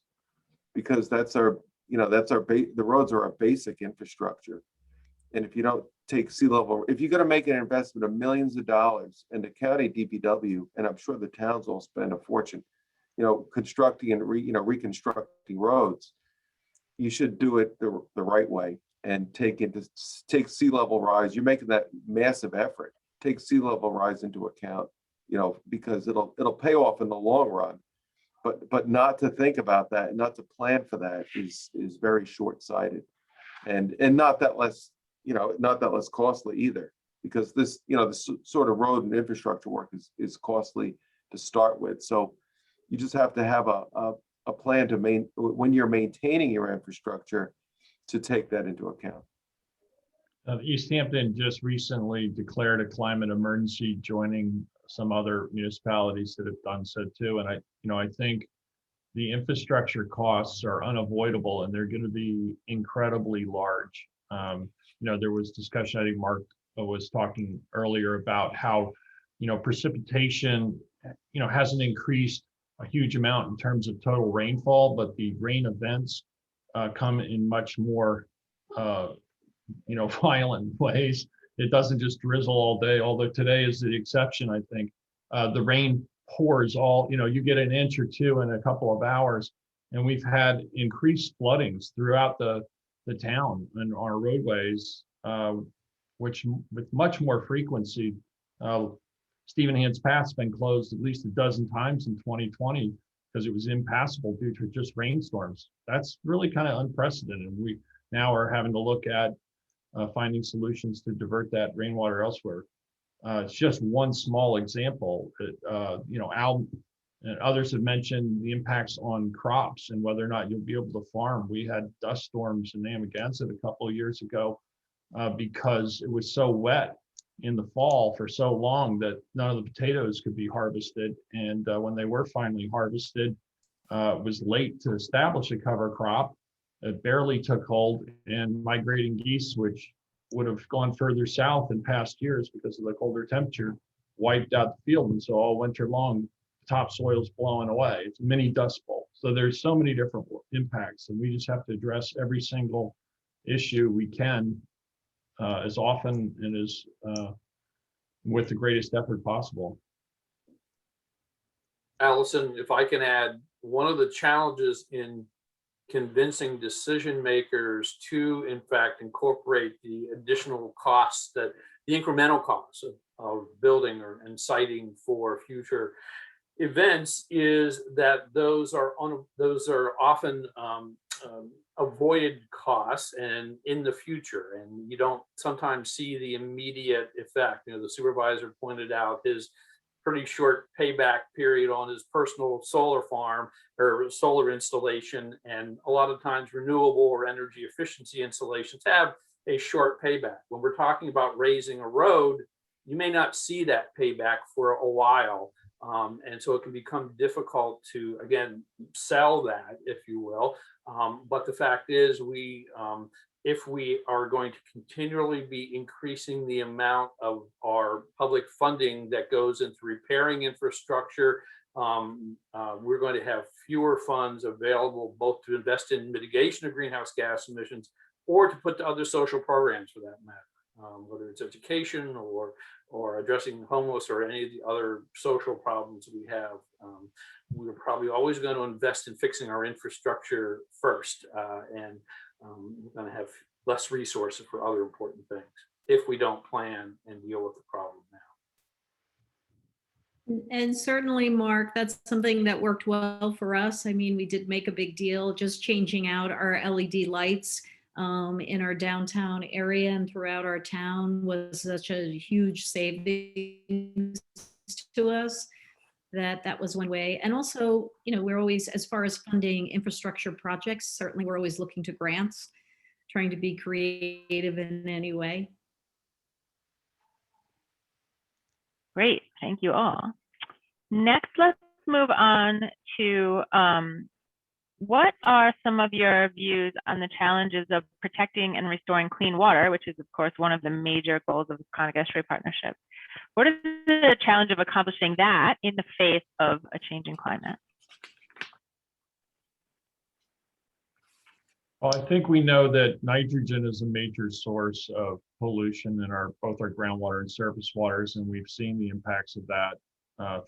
because the roads are our basic infrastructure. And if you don't take sea level, if you're going to make an investment of millions of dollars, and the county DPW, and I'm sure the towns will spend a fortune, constructing and reconstructing roads, you should do it the right way and take sea level rise. You're making that massive effort. Take sea level rise into account, because it'll pay off in the long run. But not to think about that, not to plan for that is very short-sighted, and not that less costly either, because this sort of road and infrastructure work is costly to start with. So you just have to have a plan to when you're maintaining your infrastructure, to take that into account. East Hampton just recently declared a climate emergency, joining some other municipalities that have done so too. And I think the infrastructure costs are unavoidable, and they're going to be incredibly large. There was discussion, I think Mark was talking earlier about how, precipitation, hasn't increased a huge amount in terms of total rainfall, but the rain events come in much more, violent ways. It doesn't just drizzle all day, although today is the exception, I think. The rain pours you get an inch or two in a couple of hours, and we've had increased floodings throughout the town and our roadways, which with much more frequency. Stephen Hand's Path's been closed at least a dozen times in 2020 because it was impassable due to just rainstorms. That's really kind of unprecedented. We now are having to look at finding solutions to divert that rainwater elsewhere. It's just one small example. Al and others have mentioned the impacts on crops and whether or not you'll be able to farm. We had dust storms in Amagansett a couple of years ago because it was so wet in the fall for so long that none of the potatoes could be harvested. And when they were finally harvested, it was late to establish a cover crop. It barely took hold, and migrating geese, which would have gone further south in past years because of the colder temperature, wiped out the field. And so all winter long, topsoil's blowing away. It's a mini dust bowl. So there's so many different impacts, and we just have to address every single issue we can as often and as with the greatest effort possible. Allison, if I can add, one of the challenges in convincing decision makers to, in fact, incorporate the additional costs, that the incremental costs of building and siting for future events, is that those are often avoided costs and in the future, and you don't sometimes see the immediate effect. You know, the supervisor pointed out his pretty short payback period on his personal solar farm or solar installation, and a lot of times renewable or energy efficiency installations have a short payback. When we're talking about raising a road, you may not see that payback for a while. And so it can become difficult to, again, sell that, if you will. But the fact is, if we are going to continually be increasing the amount of our public funding that goes into repairing infrastructure, we're going to have fewer funds available both to invest in mitigation of greenhouse gas emissions or to put to other social programs for that matter, whether it's education or addressing homeless or any of the other social problems we have. We're probably always going to invest in fixing our infrastructure first, and we're going to have less resources for other important things if we don't plan and deal with the problem now. And certainly, Mark, that's something that worked well for us. I mean, we did make a big deal just changing out our LED lights in our downtown area and throughout our town was such a huge savings to us. That was one way. And also, you know, we're always, as far as funding infrastructure projects, certainly we're always looking to grants, trying to be creative in any way. Great, thank you all. Next, let's move on to what are some of your views on the challenges of protecting and restoring clean water, which is, of course, one of the major goals of the Conic Estuary Partnership. What is the challenge of accomplishing that in the face of a changing climate? Well, I think we know that nitrogen is a major source of pollution in both our groundwater and surface waters, and we've seen the impacts of that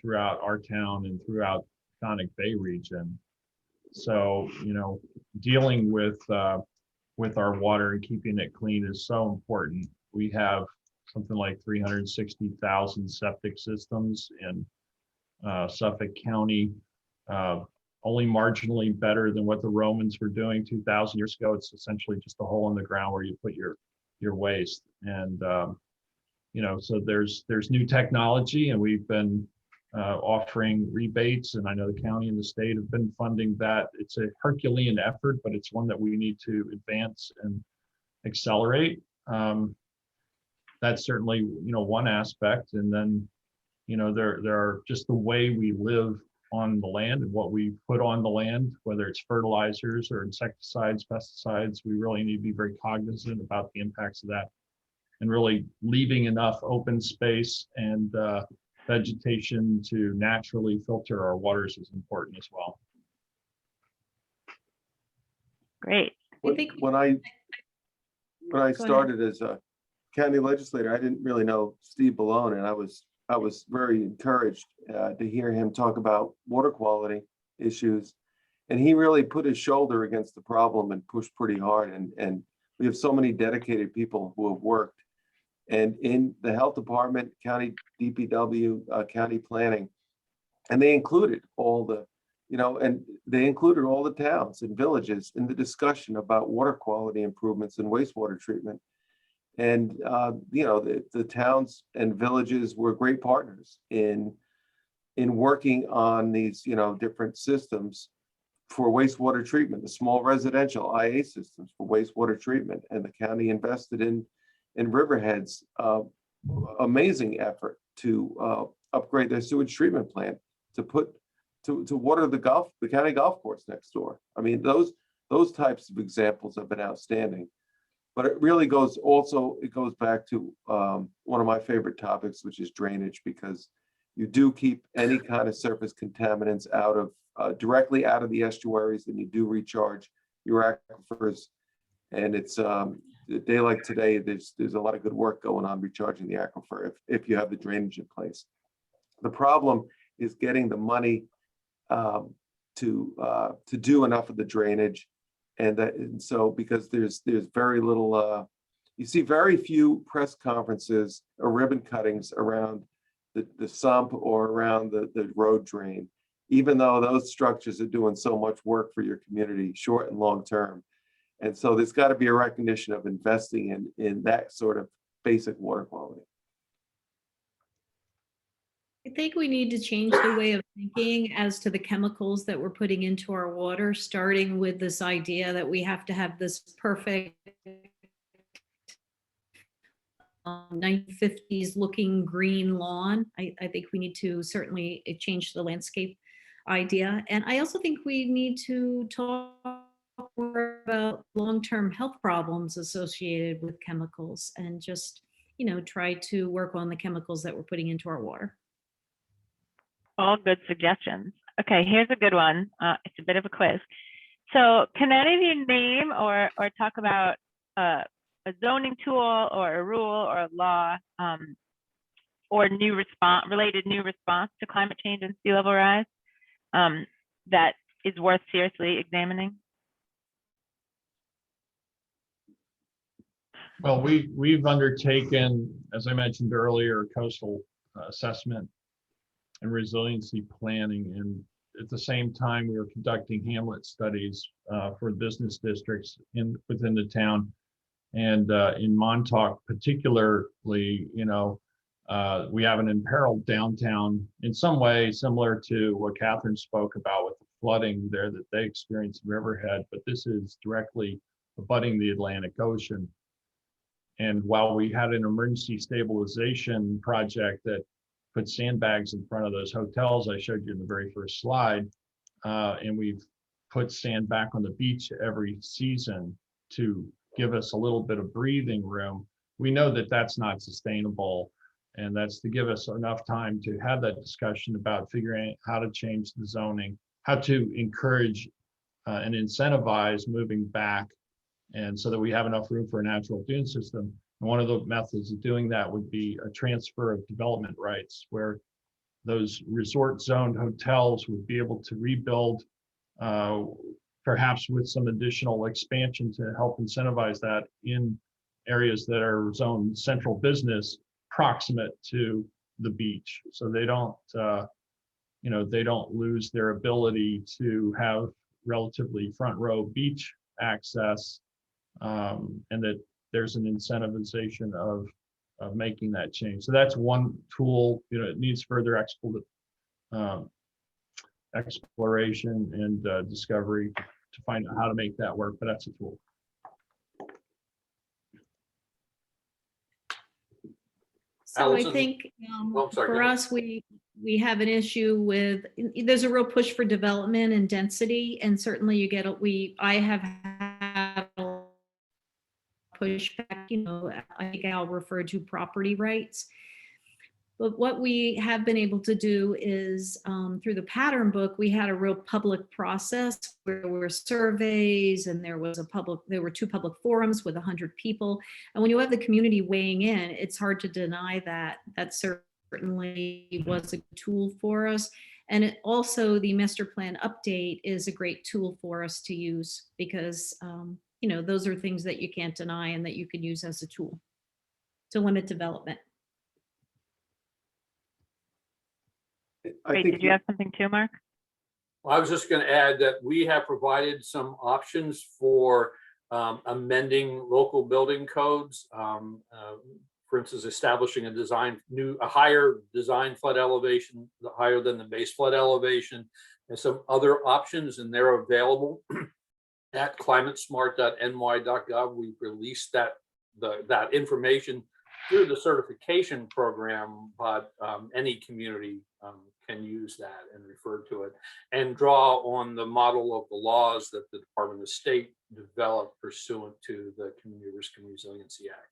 throughout our town and throughout Conic Bay region. So, you know, dealing with our water and keeping it clean is so important. We have something like 360,000 septic systems in Suffolk County, only marginally better than what the Romans were doing 2,000 years ago. It's essentially just a hole in the ground where you put your waste. And, you know, so there's new technology, and we've been offering rebates, and I know the county and the state have been funding that. It's a Herculean effort, but it's one that we need to advance and accelerate. That's certainly, you know, one aspect. And then, you know, there are just the way we live on the land and what we put on the land, whether it's fertilizers or insecticides, pesticides. We really need to be very cognizant about the impacts of that, and really leaving enough open space and vegetation to naturally filter our waters is important as well. Great. When I started as a county legislator, I didn't really know Steve Ballone, and I was very encouraged to hear him talk about water quality issues. And he really put his shoulder against the problem and pushed pretty hard. And we have so many dedicated people who have worked. And in the health department, county DPW, county planning, and they included all the, you know, and they included all the towns and villages in the discussion about water quality improvements and wastewater treatment. And, you know, the towns and villages were great partners in working on these, you know, different systems for wastewater treatment, the small residential IA systems for wastewater treatment. And the county invested in Riverhead's amazing effort to upgrade their sewage treatment plant to water the county golf course next door. I mean, those types of examples have been outstanding. But it really goes back to one of my favorite topics, which is drainage, because you do keep any kind of surface contaminants out of directly out of the estuaries, and you do recharge your aquifers. And it's a day like today, there's a lot of good work going on recharging the aquifer if you have the drainage in place. The problem is getting the money to do enough of the drainage, and so because there's very little, you see very few press conferences or ribbon cuttings around the sump or around the road drain, even though those structures are doing so much work for your community, short and long term. And so there's got to be a recognition of investing in that sort of basic water quality. I think we need to change the way of thinking as to the chemicals that we're putting into our water, starting with this idea that we have to have this perfect 1950s looking green lawn. I think we need to certainly change the landscape idea. And I also think we need to talk more about long-term health problems associated with chemicals and just, try to work on the chemicals that we're putting into our water. All good suggestions. Okay, here's a good one. It's a bit of a quiz. So can any of you name or talk about a zoning tool or a rule or a law or related new response to climate change and sea level rise that is worth seriously examining? Well, we've undertaken, as I mentioned earlier, coastal assessment and resiliency planning. And at the same time, we were conducting hamlet studies for business districts within the town. And in Montauk particularly, we have an imperiled downtown in some way similar to what Catherine spoke about with the flooding there that they experienced in Riverhead, but this is directly abutting the Atlantic Ocean. And while we had an emergency stabilization project that put sandbags in front of those hotels I showed you in the very first slide, and we've put sand back on the beach every season to give us a little bit of breathing room, we know that that's not sustainable. And that's to give us enough time to have that discussion about figuring out how to change the zoning, how to encourage and incentivize moving back, and so that we have enough room for a natural dune system. And one of the methods of doing that would be a transfer of development rights, where those resort zoned hotels would be able to rebuild, perhaps with some additional expansion to help incentivize that in areas that are zoned central business proximate to the beach. So they don't, they don't lose their ability to have relatively front row beach access, and that there's an incentivization of making that change. So that's one tool. It needs further exploration and discovery to find out how to make that work, but that's a tool. So Allison? I think Oh, sorry, go for ahead. us, we have an issue with, there's a real push for development and density, and certainly I have had a pushback, I think Al referred to property rights. But what we have been able to do is through the pattern book, we had a real public process where there were surveys and there were 2 public forums with 100 people. And when you have the community weighing in, it's hard to deny that certainly was a tool for us. And also the master plan update is a great tool for us to use because, those are things that you can't deny and that you can use as a tool to limit development. Great. Did you have something too, Mark? Well, I was just going to add that we have provided some options for amending local building codes. For instance, establishing a higher design flood elevation, higher than the base flood elevation, and some other options, and they're available at climatesmart.ny.gov. We've released that information through the certification program, but any community can use that and refer to it and draw on the model local laws that the Department of State developed pursuant to the Community Risk and Resiliency Act.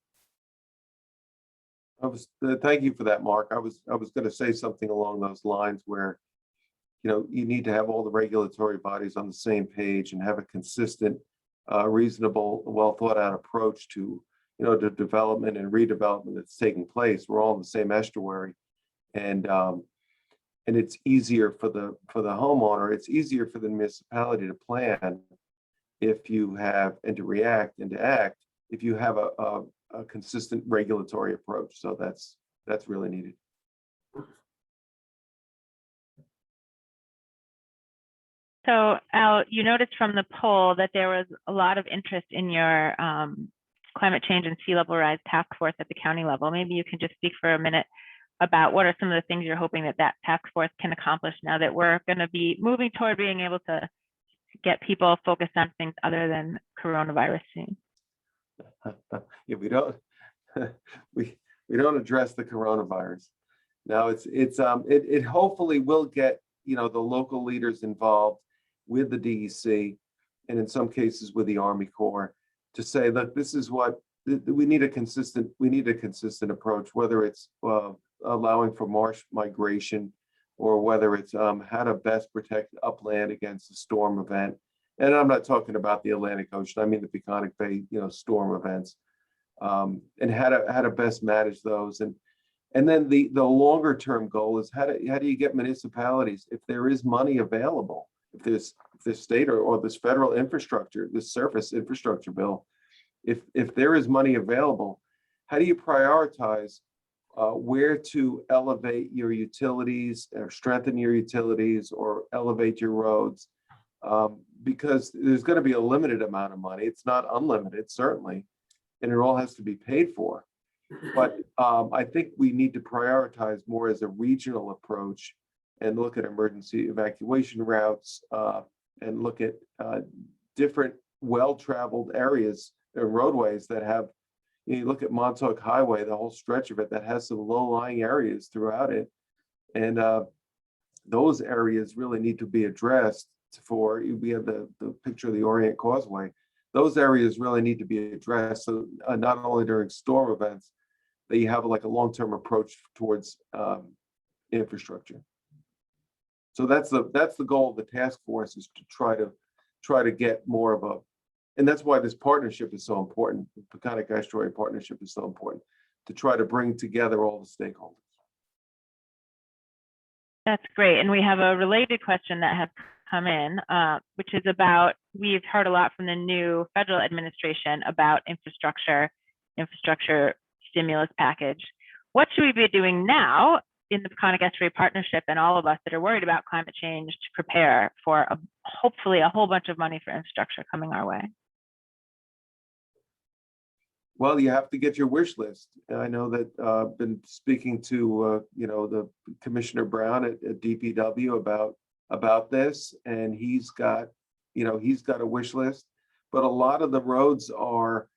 Thank you for that, Mark. I was going to say something along those lines where, you need to have all the regulatory bodies on the same page and have a consistent reasonable, well thought out approach to, the development and redevelopment that's taking place. We're all in the same estuary, and it's easier for the homeowner. It's easier for the municipality to plan if you have, and to react and to act if you have a consistent regulatory approach. So that's really needed. So Al, you noticed from the poll that there was a lot of interest in your climate change and sea level rise task force at the county level. Maybe you can just speak for a minute about what are some of the things you're hoping that task force can accomplish now that we're going to be moving toward being able to get people focused on things other than coronavirus soon. Yeah, we don't we don't address the coronavirus. Now it hopefully will get the local leaders involved with the DEC, and in some cases with the Army Corps, to say, look, this is what we need a consistent approach, whether it's allowing for marsh migration, or whether it's how to best protect upland against a storm event. And I'm not talking about the Atlantic Ocean, I mean the Peconic Bay, storm events, and how to best manage those. And then the longer term goal is how do you get municipalities, if there is money available, if there's this state or this federal infrastructure, this surface infrastructure bill, if there is money available, how do you prioritize where to elevate your utilities or strengthen your utilities or elevate your roads? Because there's going to be a limited amount of money. It's not unlimited, certainly, and it all has to be paid for. But I think we need to prioritize more as a regional approach and look at emergency evacuation routes and look at different well-traveled areas and roadways that have, you look at Montauk Highway, the whole stretch of it that has some low-lying areas throughout it. And those areas really need to be addressed. We have the picture of the Orient Causeway. Those areas really need to be addressed. So not only during storm events, that you have like a long-term approach towards infrastructure. So that's the goal of the task force, is to try to get more of a, and that's why this partnership is so important. The Peconic Estuary Partnership is so important, to try to bring together all the stakeholders. That's great. And we have a related question that has come in, which is about, we've heard a lot from the new federal administration about infrastructure stimulus package. What should we be doing now in the Peconic Estuary Partnership, and all of us that are worried about climate change, to prepare for hopefully a whole bunch of money for infrastructure coming our way? Well, you have to get your wish list. I know that I've been speaking to the Commissioner Brown at DPW about this, and he's got a wish list. But a lot of the roads are,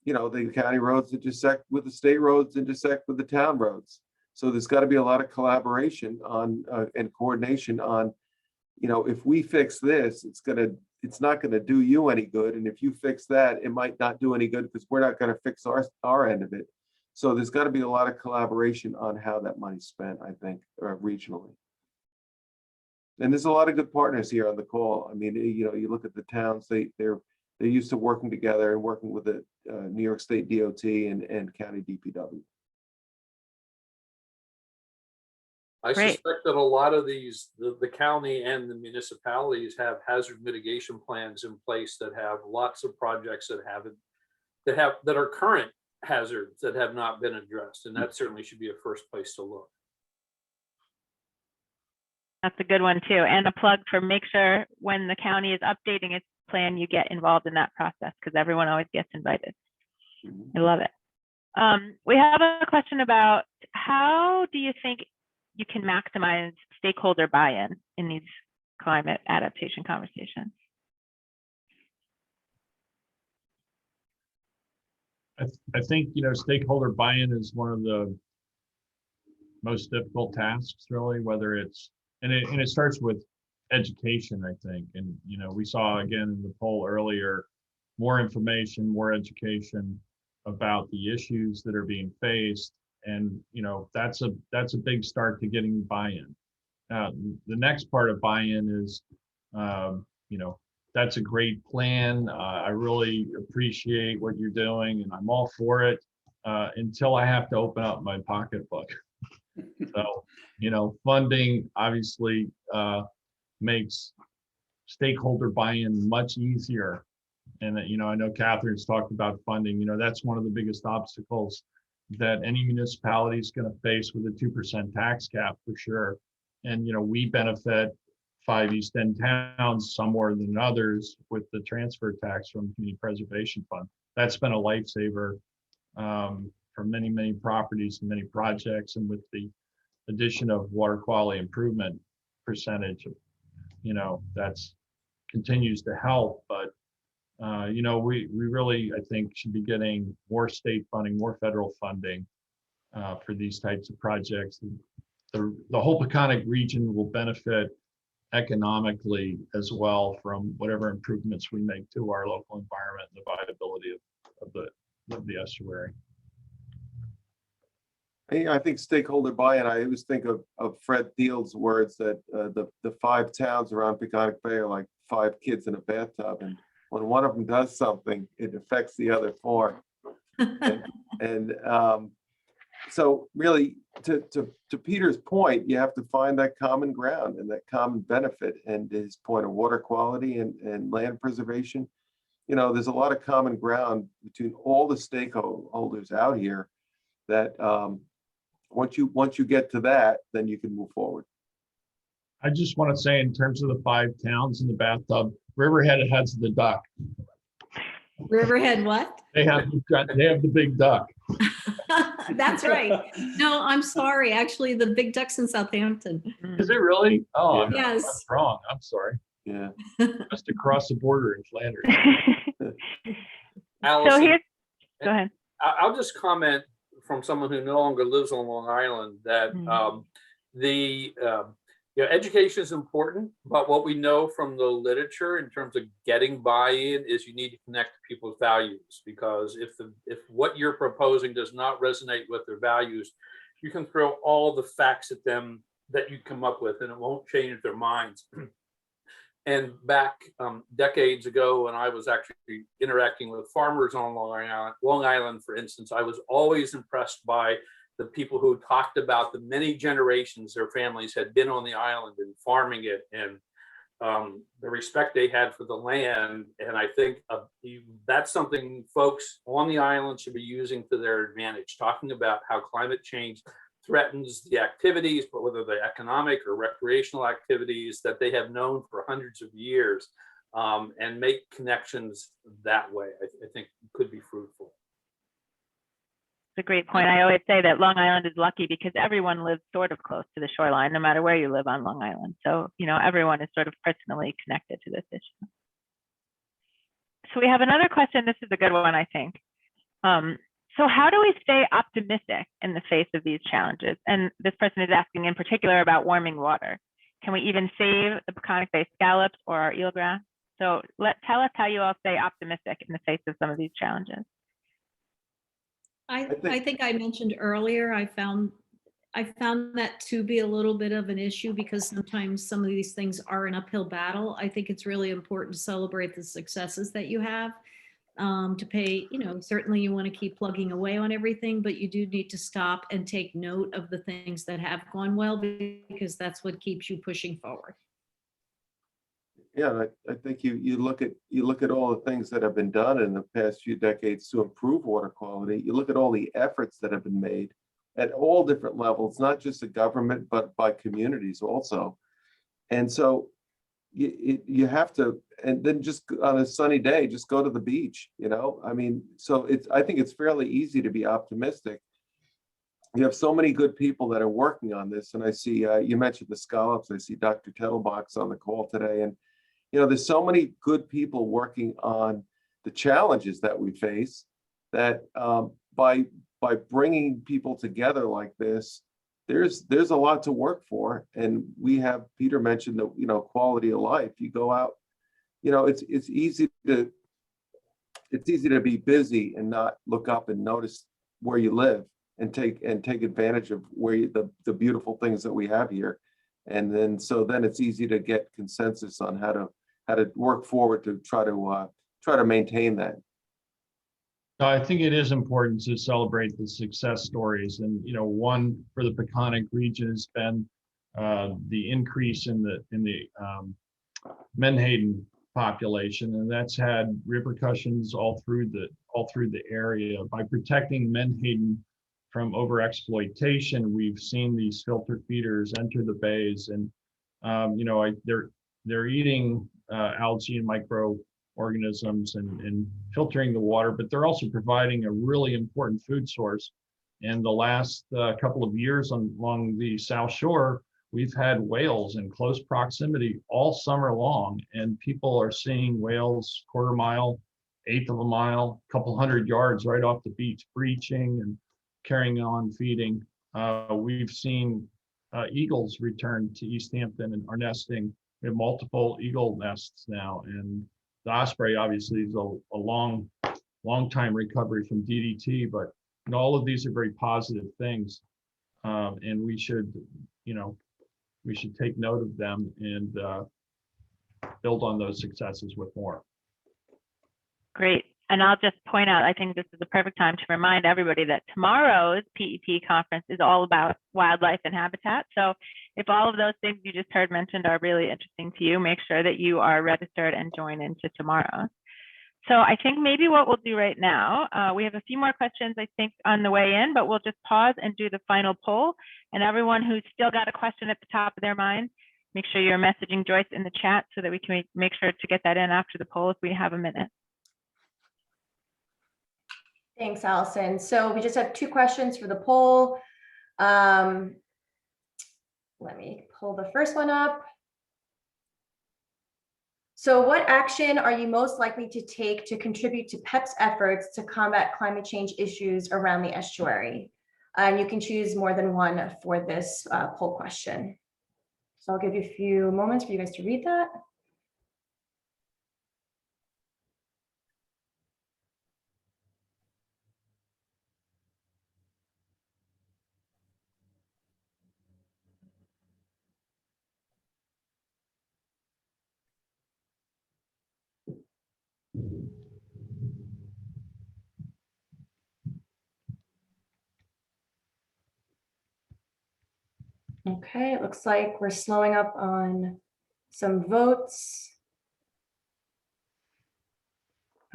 the county roads intersect with the state roads, intersect with the town roads. So there's got to be a lot of collaboration on and coordination on, if we fix this, it's not going to do you any good. And if you fix that, it might not do any good, because we're not going to fix our end of it. So there's got to be a lot of collaboration on how that money's spent, I think, regionally. And there's a lot of good partners here on the call. I mean, you look at the towns, they're used to working together and working with the New York State DOT and county DPW. I Great. suspect that a lot of these, the county and the municipalities have hazard mitigation plans in place that have lots of projects that are current hazards that have not been addressed, and that certainly should be a first place to look. That's a good one too. And a plug for, make sure when the county is updating its plan, you get involved in that process, because everyone always gets invited. I love it. We have a question about, how do you think you can maximize stakeholder buy-in in these climate adaptation conversations? I think, stakeholder buy-in is one of the most difficult tasks, really, whether it's, and it starts with education, I think. And, we saw again in the poll earlier, more information, more education about the issues that are being faced. And, that's a big start to getting buy-in. The next part of buy-in is, that's a great plan. I really appreciate what you're doing, and I'm all for it until I have to open up my pocketbook. So, funding obviously makes stakeholder buy-in much easier. And I know Catherine's talked about funding. That's one of the biggest obstacles that any municipality is going to face with a 2% tax cap for sure. And we benefit 5 East End towns some more than others with the transfer tax from the Community Preservation Fund. That's been a lifesaver for many, many properties and many projects. And with the addition of water quality improvement percentage, that's continues to help. But we really, I think, should be getting more state funding, more federal funding for these types of projects. The whole Peconic region will benefit economically as well from whatever improvements we make to our local environment and the viability of the estuary. I think stakeholder buy-in, I always think of Fred Thiel's words that the 5 towns around Peconic Bay are like 5 kids in a bathtub. And when one of them does something, it affects the other 4. And so really, to Peter's point, you have to find that common ground and that common benefit. And his point of water quality and land preservation, there's a lot of common ground between all the stakeholders out here that once you get to that, then you can move forward. I just want to say, in terms of the 5 towns in the bathtub, Riverhead has the duck. Riverhead what? They have the big duck. That's right. No, I'm sorry. Actually, the big duck's in Southampton. Is it really? Oh, Yeah. Yes. I'm wrong. I'm sorry. Yeah. Just across the border in Flanders. Allison, So go ahead. I'll just comment from someone who no longer lives on Long Island that education is important, but what we know from the literature in terms of getting buy-in is you need to connect to people's values, because if what you're proposing does not resonate with their values, you can throw all the facts at them that you come up with and it won't change their minds. And back decades ago, when I was actually interacting with farmers on Long Island, for instance, I was always impressed by the people who talked about the many generations their families had been on the island and farming it, and the respect they had for the land. And I think that's something folks on the island should be using to their advantage, talking about how climate change threatens the activities, but whether they're economic or recreational activities that they have known for hundreds of years, and make connections that way, I think could be fruitful. It's a great point. I always say that Long Island is lucky because everyone lives sort of close to the shoreline, no matter where you live on Long Island. So, everyone is sort of personally connected to this issue. So we have another question. This is a good one, I think. So how do we stay optimistic in the face of these challenges? And this person is asking in particular about warming water. Can we even save the Peconic Bay scallops or our eelgrass? So tell us how you all stay optimistic in the face of some of these challenges. I think I mentioned earlier, I found that to be a little bit of an issue because sometimes some of these things are an uphill battle. I think it's really important to celebrate the successes that you have. To pay, certainly you want to keep plugging away on everything, but you do need to stop and take note of the things that have gone well, because that's what keeps you pushing forward. Yeah, I think you look at all the things that have been done in the past few decades to improve water quality. You look at all the efforts that have been made at all different levels, not just the government, but by communities also. And so you have to, and then just on a sunny day, just go to the beach, I mean, so I think it's fairly easy to be optimistic. You have so many good people that are working on this. And I see, you mentioned the scallops. I see Dr. Tettelbach's on the call today. And, there's so many good people working on the challenges that we face that by bringing people together like this, there's a lot to work for. And Peter mentioned the, quality of life. You go out, it's easy to be busy and not look up and notice where you live and take advantage of the beautiful things that we have here. And then it's easy to get consensus on how work forward to try to maintain that. I think it is important to celebrate the success stories, and one for the Peconic region has been the increase in the menhaden population, and that's had repercussions all through the area. By protecting menhaden from overexploitation, we've seen these filter feeders enter the bays, and they're eating algae and microorganisms and filtering the water, but they're also providing a really important food source. And the last couple of years along the South Shore, we've had whales in close proximity all summer long, and people are seeing whales quarter mile, eighth of a mile, couple hundred yards right off the beach, breaching and carrying on feeding. We've seen eagles return to East Hampton and are nesting. We have multiple eagle nests now, and the osprey obviously is a long time recovery from DDT, but all of these are very positive things, and we should take note of them and build on those successes with more. Great. And I'll just point out, I think this is the perfect time to remind everybody that tomorrow's PEP conference is all about wildlife and habitat. So if all of those things you just heard mentioned are really interesting to you, make sure that you are registered and join into tomorrow. So I think maybe what we'll do right now, we have a few more questions, I think, on the way in, but we'll just pause and do the final poll. And everyone who's still got a question at the top of their mind, make sure you're messaging Joyce in the chat so that we can make sure to get that in after the poll if we have a minute. Thanks, Allison. So we just have 2 questions for the poll. Let me pull the first one up. So what action are you most likely to take to contribute to PEP's efforts to combat climate change issues around the estuary? And you can choose more than one for this poll question. So I'll give you a few moments for you guys to read that. Okay, it looks like we're slowing up on some votes.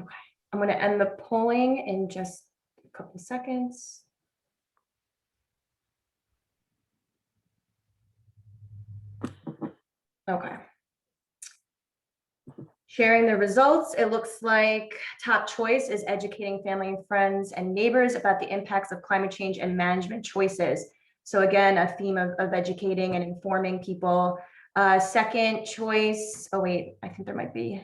Okay, I'm going to end the polling in just a couple of seconds. Okay. Sharing the results, it looks like top choice is educating family and friends and neighbors about the impacts of climate change and management choices. So again, a theme of educating and informing people. Second choice, oh wait, I think there might be,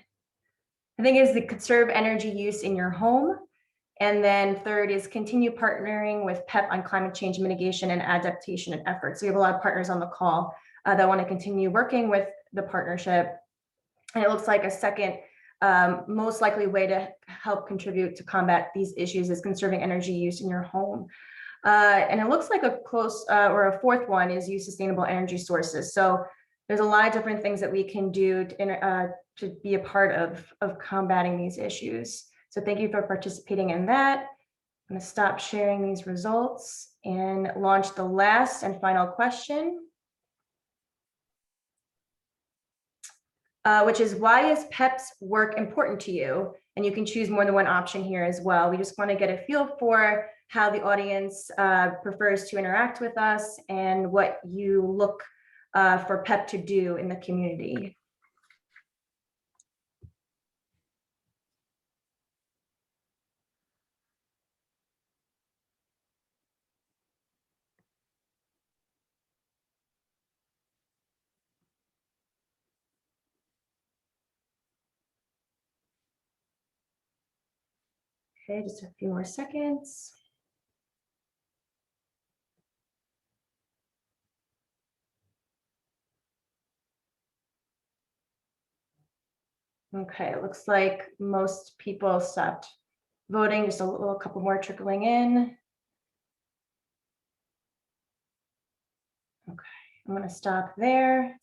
I think is the conserve energy use in your home. And then third is continue partnering with PEP on climate change mitigation and adaptation and efforts. So we have a lot of partners on the call that want to continue working with the partnership. And it looks like a second most likely way to help contribute to combat these issues is conserving energy use in your home. And it looks like a close or a fourth one is use sustainable energy sources. So there's a lot of different things that we can do to be a part of combating these issues. So thank you for participating in that. I'm going to stop sharing these results and launch the last and final question, which is why is PEP's work important to you? And you can choose more than one option here as well. We just want to get a feel for how the audience prefers to interact with us and what you look for PEP to do in the community. Okay, just a few more seconds. Okay, it looks like most people stopped voting, just a couple more trickling in. Okay, I'm going to stop there.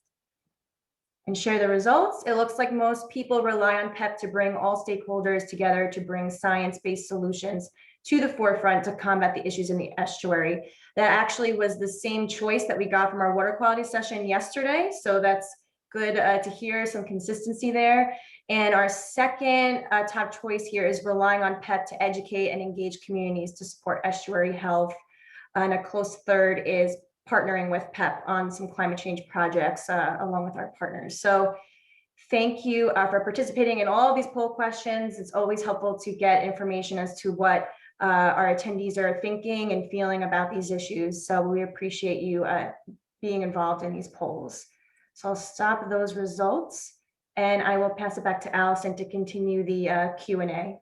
and share the results. It looks like most people rely on PEP to bring all stakeholders together to bring science-based solutions to the forefront to combat the issues in the estuary. That actually was the same choice that we got from our water quality session yesterday. So that's good to hear some consistency there. And our second top choice here is relying on PEP to educate and engage communities to support estuary health. And a close third is partnering with PEP on some climate change projects along with our partners. So thank you for participating in all of these poll questions. It's always helpful to get information as to what our attendees are thinking and feeling about these issues. So we appreciate you being involved in these polls. So I'll stop those results and I will pass it back to Allison to continue the Q&A.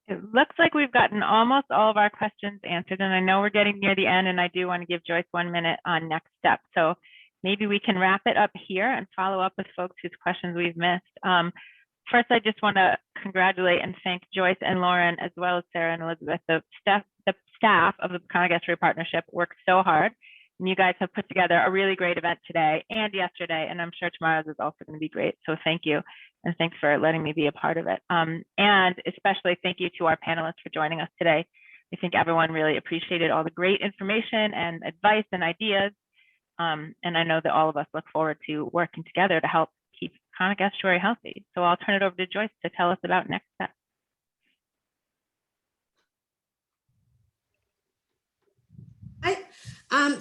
It looks like we've gotten almost all of our questions answered, and I know we're getting near the end, and I do want to give Joyce 1 minute on next steps. So maybe we can wrap it up here and follow up with folks whose questions we've missed. First, I just want to congratulate and thank Joyce and Lauren, as well as Sarah and Elizabeth. The staff of the Peconic Estuary Partnership worked so hard, and you guys have put together a really great event today and yesterday, and I'm sure tomorrow's is also going to be great. So thank you, and thanks for letting me be a part of it. And especially thank you to our panelists for joining us today. I think everyone really appreciated all the great information and advice and ideas. And I know that all of us look forward to working together to help keep Peconic Estuary healthy. So I'll turn it over to Joyce to tell us about next steps.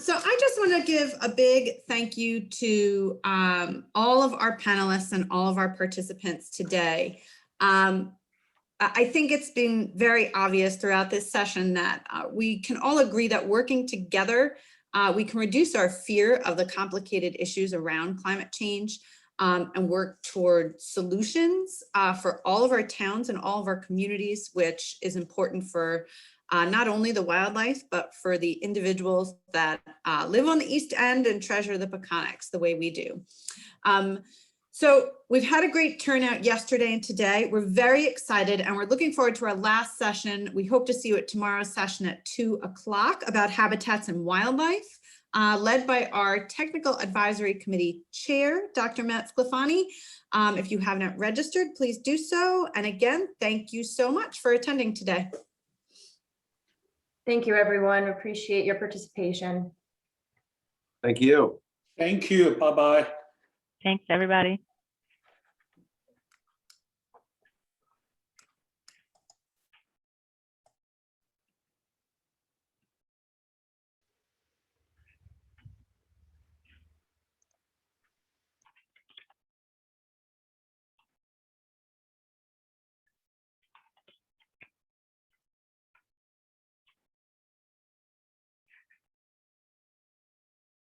So I just want to give a big thank you to all of our panelists and all of our participants today. I think it's been very obvious throughout this session that we can all agree that working together, we can reduce our fear of the complicated issues around climate change and work toward solutions for all of our towns and all of our communities, which is important for not only the wildlife, but for the individuals that live on the East End and treasure the Peconics the way we do. So we've had a great turnout yesterday and today. We're very excited and we're looking forward to our last session. We hope to see you at tomorrow's session at 2 o'clock about habitats and wildlife, led by our Technical Advisory Committee Chair, Dr. Matt Sclafani. If you haven't registered, please do so. And again, thank you so much for attending today. Thank you, everyone. Appreciate your participation. Thank you. Thank you. Bye-bye. Thanks, everybody.